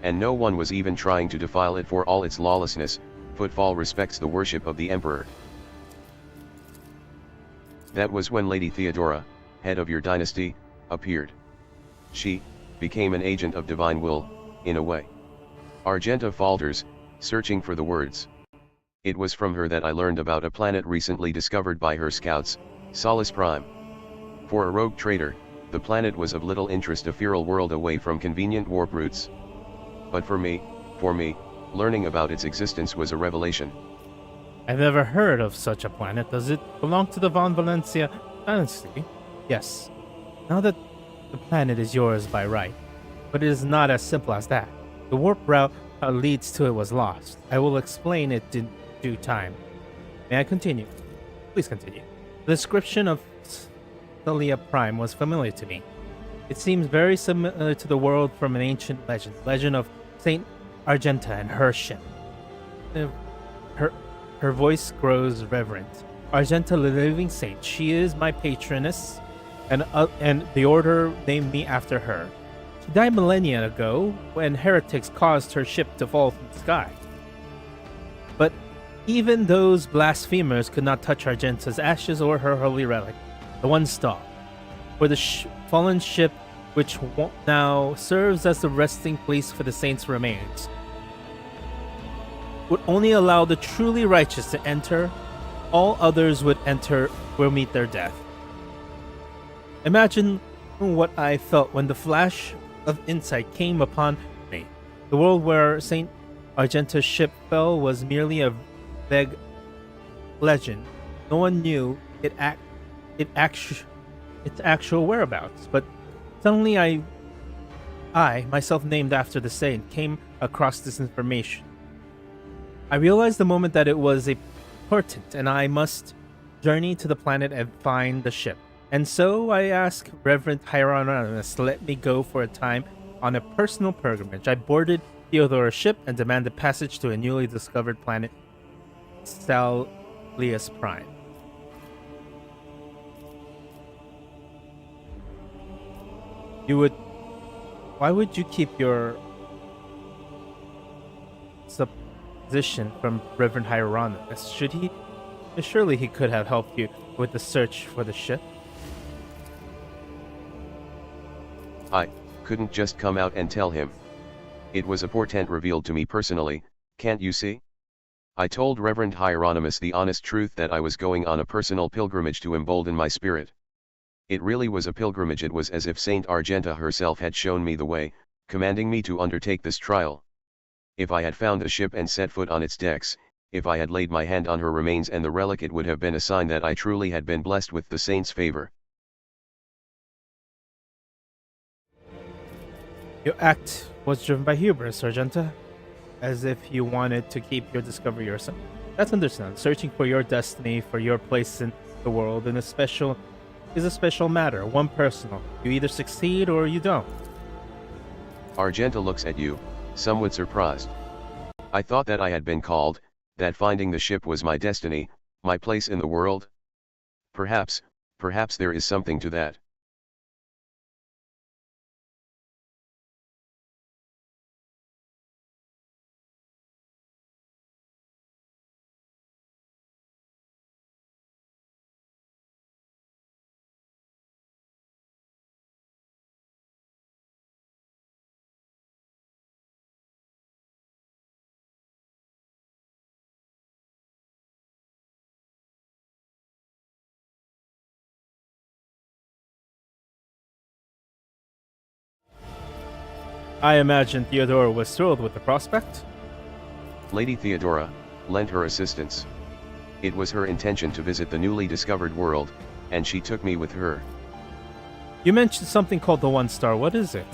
And no one was even trying to defile it. For all its lawlessness, Footfall respects the worship of the Emperor. That was when Lady Theodora, head of your dynasty, appeared. She became an agent of divine will, in a way. Argenta falters, searching for the words. It was from her that I learned about a planet recently discovered by her scouts, Solace Prime. For a rogue trader, the planet was of little interest, a feral world away from convenient warp routes. But for me, learning about its existence was a revelation. I've never heard of such a planet. Does it belong to the Von Valencia dynasty? Yes. Now that the planet is yours by right. But it is not as simple as that. The warp route that leads to it was lost. I will explain it in due time. May I continue? Please continue. The description of Celia Prime was familiar to me. It seems very similar to the world from an ancient legend of Saint Argenta and her ship. Her voice grows reverent. Argenta, the living saint, she is my patroness, and the order named me after her. She died millennia ago when heretics caused her ship to fall from the sky. But even those blasphemers could not touch Argenta's ashes or her holy relic, the one star, for the fallen ship which now serves as the resting place for the saints' remains, would only allow the truly righteous to enter. All others will meet their death. Imagine what I felt when the flash of insight came upon me. The world where Saint Argenta's ship fell was merely a vague legend. No one knew its actual whereabouts, but suddenly I, myself named after the saint, came across this information. I realized the moment that it was important, and I must journey to the planet and find the ship. And so I asked Reverend Hieronymus to let me go for a time on a personal pilgrimage. I boarded Theodora's ship and demanded passage to a newly discovered planet, Salius Prime. Why would you keep your supposition from Reverend Hieronymus? Surely he could have helped you with the search for the ship. I couldn't just come out and tell him. It was a portent revealed to me personally, can't you see? I told Reverend Hieronymus the honest truth that I was going on a personal pilgrimage to embolden my spirit. It really was a pilgrimage. It was as if Saint Argenta herself had shown me the way, commanding me to undertake this trial. If I had found the ship and set foot on its decks, if I had laid my hand on her remains and the relic, it would have been a sign that I truly had been blessed with the saint's favor. Your act was driven by hubris, Argenta, as if you wanted to keep your discovery yourself. That's understandable. Searching for your destiny, for your place in the world, is a special matter, one personal. You either succeed or you don't. Argenta looks at you, somewhat surprised. I thought that I had been called, that finding the ship was my destiny, my place in the world. Perhaps there is something to that. I imagine Theodora was thrilled with the prospect. Lady Theodora lent her assistance. It was her intention to visit the newly discovered world, and she took me with her. You mentioned something called the One Star. What is it?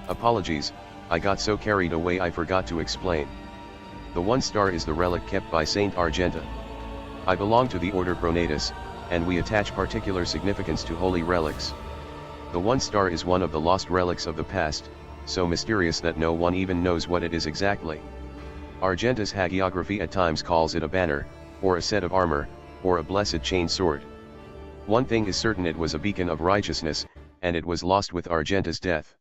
Apologies, I got so carried away I forgot to explain. The One Star is the relic kept by Saint Argenta. I belong to the Order Pronatus, and we attach particular significance to holy relics. The One Star is one of the lost relics of the past, so mysterious that no one even knows what it is exactly. Argenta's hagiography at times calls it a banner, or a set of armor, or a blessed chain sword. One thing is certain, it was a beacon of righteousness, and it was lost with Argenta's death.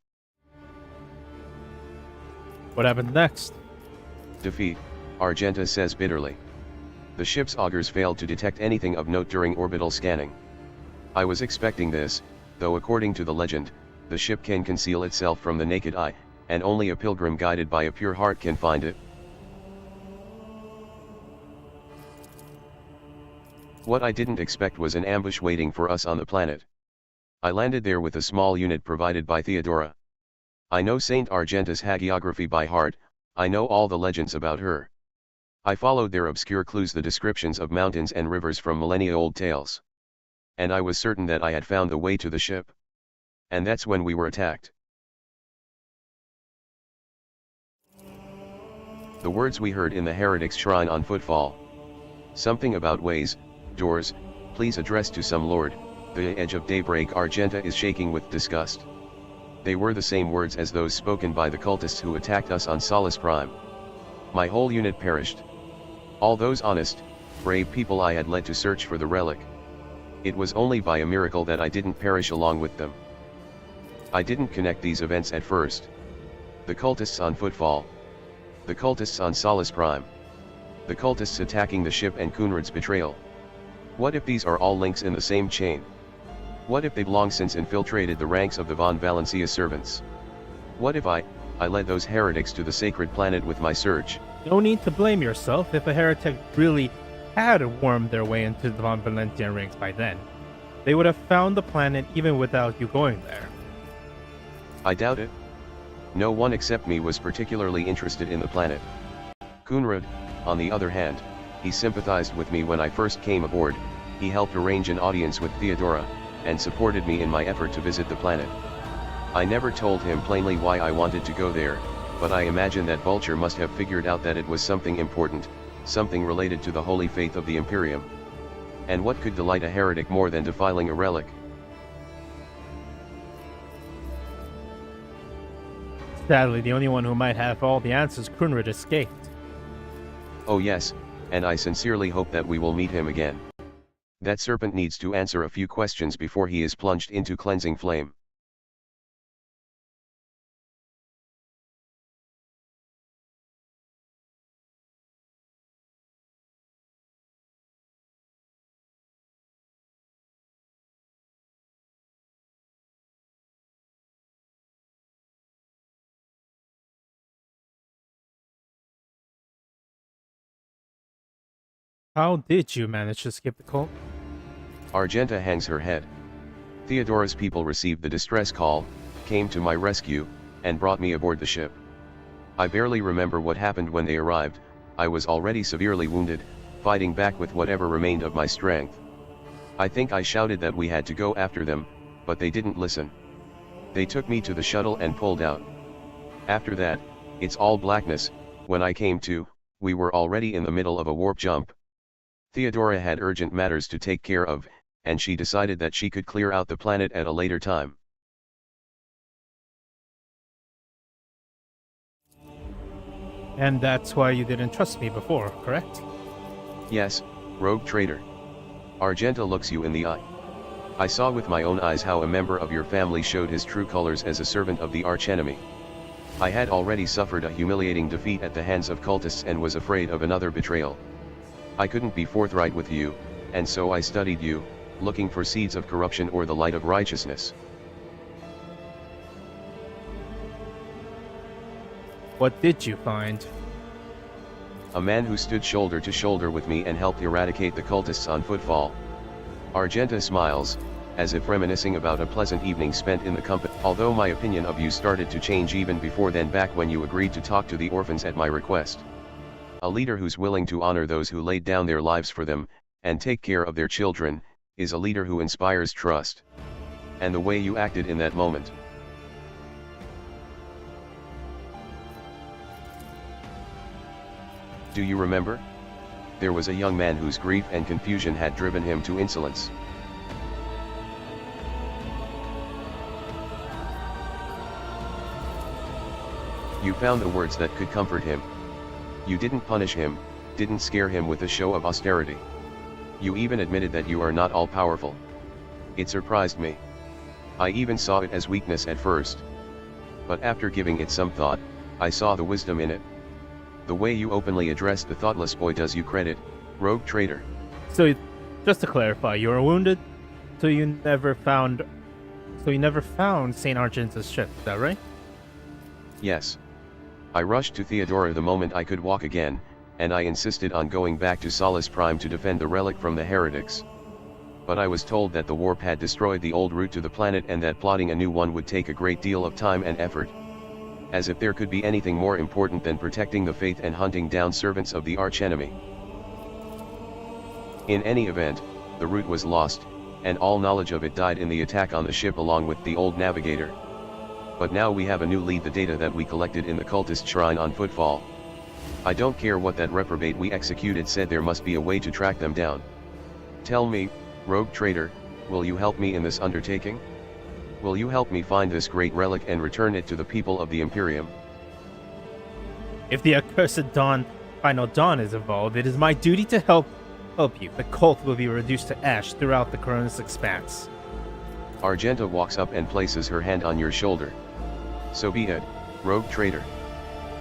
What happened next? Defeat, Argenta says bitterly. The ship's augers failed to detect anything of note during orbital scanning. I was expecting this, though according to the legend, the ship can conceal itself from the naked eye, and only a pilgrim guided by a pure heart can find it. What I didn't expect was an ambush waiting for us on the planet. I landed there with a small unit provided by Theodora. I know Saint Argenta's hagiography by heart, I know all the legends about her. I followed their obscure clues, the descriptions of mountains and rivers from millennia-old tales. And I was certain that I had found the way to the ship. And that's when we were attacked. The words we heard in the heretic's shrine on Footfall. Something about ways, doors, please address to some lord, the edge of daybreak. Argenta is shaking with disgust. They were the same words as those spoken by the cultists who attacked us on Solace Prime. My whole unit perished. All those honest, brave people I had led to search for the relic. It was only by a miracle that I didn't perish along with them. I didn't connect these events at first. The cultists on Footfall. The cultists on Solace Prime. The cultists attacking the ship and Kunrad's betrayal. What if these are all links in the same chain? What if they've long since infiltrated the ranks of the Von Valencia servants? What if I led those heretics to the sacred planet with my search? No need to blame yourself if a heretic really had wormed their way into the Von Valencia ranks by then. They would have found the planet even without you going there. I doubt it. No one except me was particularly interested in the planet. Kunrad, on the other hand, he sympathized with me when I first came aboard, he helped arrange an audience with Theodora, and supported me in my effort to visit the planet. I never told him plainly why I wanted to go there, but I imagine that Vulture must have figured out that it was something important, something related to the holy faith of the Imperium. And what could delight a heretic more than defiling a relic? Sadly, the only one who might have all the answers, Kunrad, escaped. Oh yes, and I sincerely hope that we will meet him again. That serpent needs to answer a few questions before he is plunged into cleansing flame. How did you manage to escape the cult? Argenta hangs her head. Theodora's people received the distress call, came to my rescue, and brought me aboard the ship. I barely remember what happened when they arrived. I was already severely wounded, fighting back with whatever remained of my strength. I think I shouted that we had to go after them, but they didn't listen. They took me to the shuttle and pulled out. After that, it's all blackness. When I came to, we were already in the middle of a warp jump. Theodora had urgent matters to take care of, and she decided that she could clear out the planet at a later time. And that's why you didn't trust me before, correct? Yes, rogue traitor. Argenta looks you in the eye. I saw with my own eyes how a member of your family showed his true colors as a servant of the archenemy. I had already suffered a humiliating defeat at the hands of cultists and was afraid of another betrayal. I couldn't be forthright with you, and so I studied you, looking for seeds of corruption or the light of righteousness. What did you find? A man who stood shoulder to shoulder with me and helped eradicate the cultists on Footfall. Argenta smiles, as if reminiscing about a pleasant evening spent in the company. Although my opinion of you started to change even before then, back when you agreed to talk to the orphans at my request. A leader who's willing to honor those who laid down their lives for them, and take care of their children, is a leader who inspires trust. And the way you acted in that moment. Do you remember? There was a young man whose grief and confusion had driven him to insolence. You found the words that could comfort him. You didn't punish him, didn't scare him with a show of austerity. You even admitted that you are not all-powerful. It surprised me. I even saw it as weakness at first. But after giving it some thought, I saw the wisdom in it. The way you openly addressed the thoughtless boy does you credit, rogue traitor. So, just to clarify, you were wounded, so you never found St. Argenta's ship, is that right? Yes. I rushed to Theodora the moment I could walk again, and I insisted on going back to Solace Prime to defend the relic from the heretics. But I was told that the warp had destroyed the old route to the planet and that plotting a new one would take a great deal of time and effort. As if there could be anything more important than protecting the faith and hunting down servants of the archenemy. In any event, the route was lost, and all knowledge of it died in the attack on the ship along with the old navigator. But now we have a new lead: the data that we collected in the cultist shrine on Footfall. I don't care what that reprobate we executed said, there must be a way to track them down. Tell me, rogue trader, will you help me in this undertaking? Will you help me find this great relic and return it to the people of the Imperium? If the accursed final dawn is involved, it is my duty to help you. The cult will be reduced to ash throughout the Coronis expanse. Argenta walks up and places her hand on your shoulder. So be it, rogue traitor.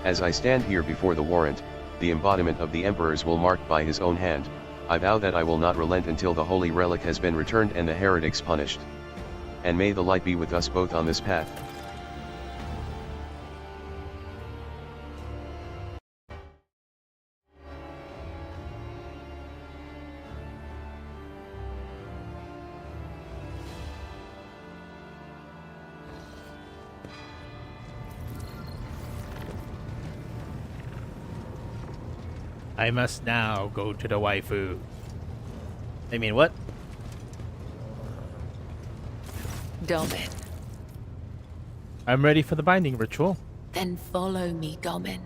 As I stand here before the warrant, the embodiment of the Emperor's will marked by his own hand, I vow that I will not relent until the holy relic has been returned and the heretics punished. And may the light be with us both on this path. I must now go to the waifu. I mean, what? Domin. I'm ready for the binding ritual. Then follow me, Domin.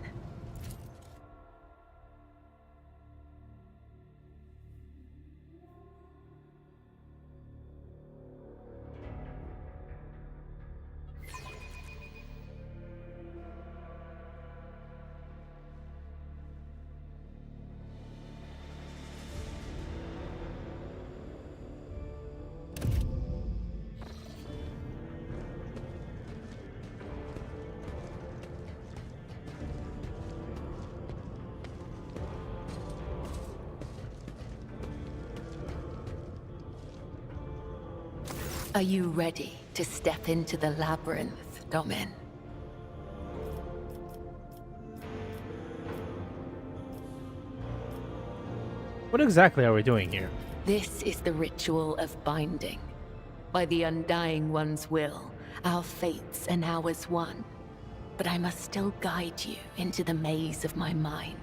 Are you ready to step into the labyrinth, Domin? What exactly are we doing here? This is the ritual of binding. By the Undying One's will, our fates are now as one. But I must still guide you into the maze of my mind.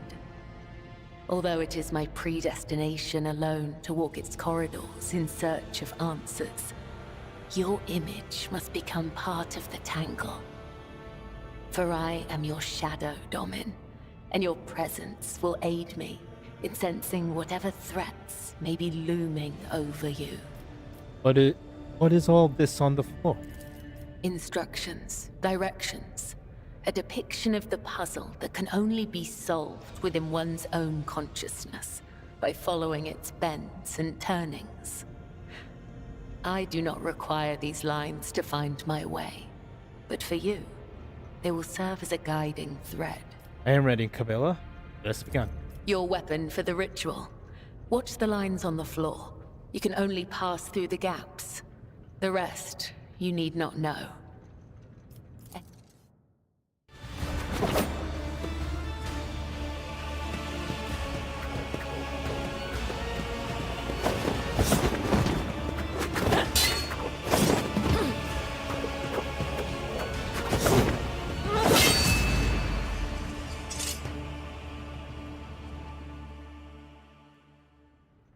Although it is my predestination alone to walk its corridors in search of answers, your image must become part of the tangle. For I am your shadow, Domin, and your presence will aid me in sensing whatever threats may be looming over you. What is all this on the floor? Instructions, directions, a depiction of the puzzle that can only be solved within one's own consciousness by following its bends and turnings. I do not require these lines to find my way, but for you, they will serve as a guiding thread. I am ready, Camilla. Let's begin. Your weapon for the ritual. Watch the lines on the floor. You can only pass through the gaps. The rest, you need not know.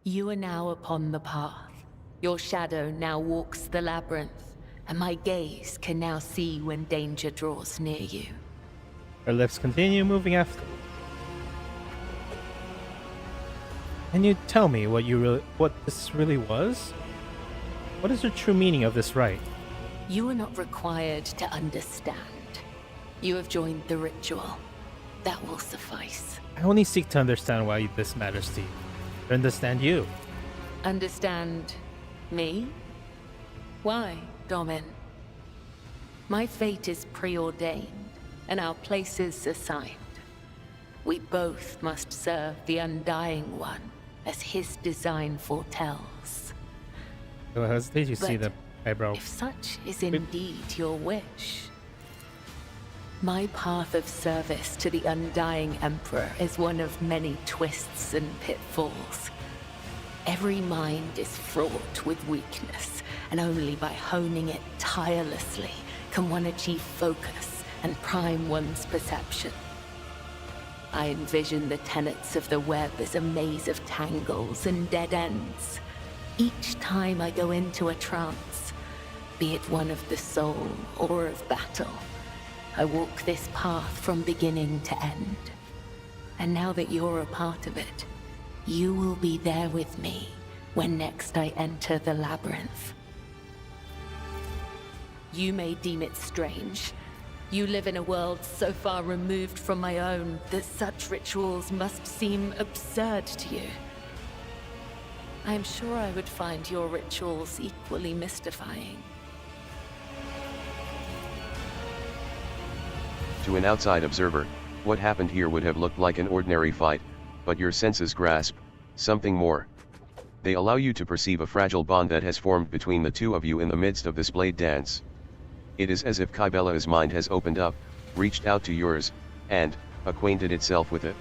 You are now upon the path. Your shadow now walks the labyrinth, and my gaze can now see when danger draws near you. Our lips continue moving after. Can you tell me what this really was? What is the true meaning of this rite? You are not required to understand. You have joined the ritual. That will suffice. I only seek to understand why this matters to you. To understand you. Understand me? Why, Domin? My fate is preordained, and our places assigned. We both must serve the Undying One, as his design foretells. Don't hesitate, you see But the eyebrow. if such is indeed your wish, My path of service to the Undying Emperor is one of many twists and pitfalls. Every mind is fraught with weakness, and only by honing it tirelessly can one achieve focus and prime one's perception. I envision the tenets of the web as a maze of tangles and dead ends. Each time I go into a trance, be it one of the soul or of battle, I walk this path from beginning to end. And now that you're a part of it, you will be there with me when next I enter the labyrinth. You may deem it strange. You live in a world so far removed from my own that such rituals must seem absurd to you. I am sure I would find your rituals equally mystifying. To an outside observer, what happened here would have looked like an ordinary fight, but your senses grasp something more. They allow you to perceive a fragile bond that has formed between the two of you in the midst of this blade dance. It is as if Kybella's mind has opened up, reached out to yours, and acquainted itself with it.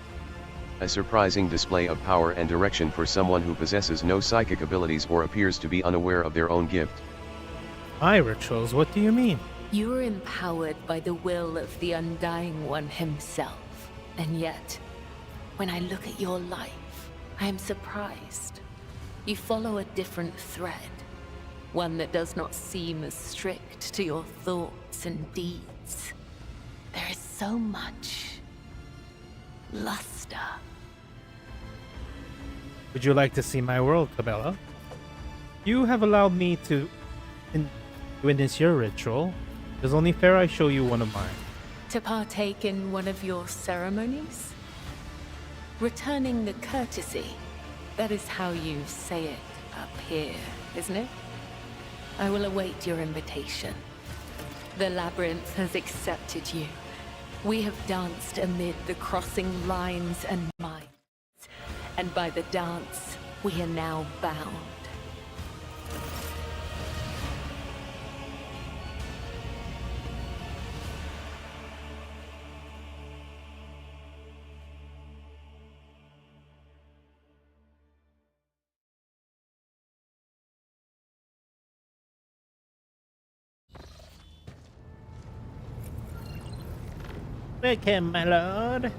A surprising display of power and direction for someone who possesses no psychic abilities or appears to be unaware of their own gift. My rituals? What do you mean? You are empowered by the will of the Undying One himself. And yet, when I look at your life, I am surprised. You follow a different thread. One that does not seem as strict to your thoughts and deeds. There is so much luster. Would you like to see my world, Cabela? You have allowed me to witness your ritual. It is only fair I show you one of mine. To partake in one of your ceremonies? Returning the courtesy. That is how you say it up here, isn't it? I will await your invitation. The labyrinth has accepted you. We have danced amid the crossing lines and minds. And by the dance, we are now bound. Welcome, my lord.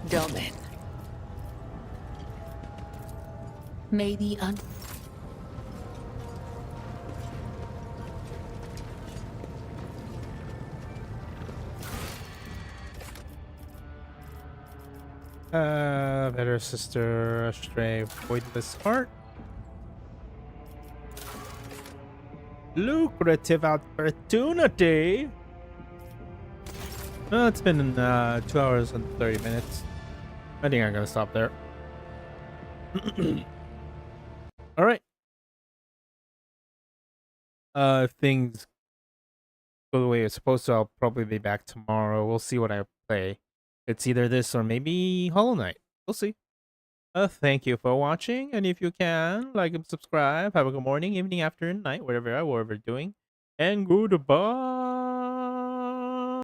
Domin. Maybe Better sister, astray, voidless heart. Lucrative opportunity. Well, it's been 2 hours and 30 minutes. I think I'm gonna stop there. All right. If things go the way it's supposed to, I'll probably be back tomorrow. We'll see what I play. It's either this or maybe Hollow Knight. We'll see. Thank you for watching, and if you can, like and subscribe. Have a good morning, evening, afternoon, night, whatever we're doing. And goodbye.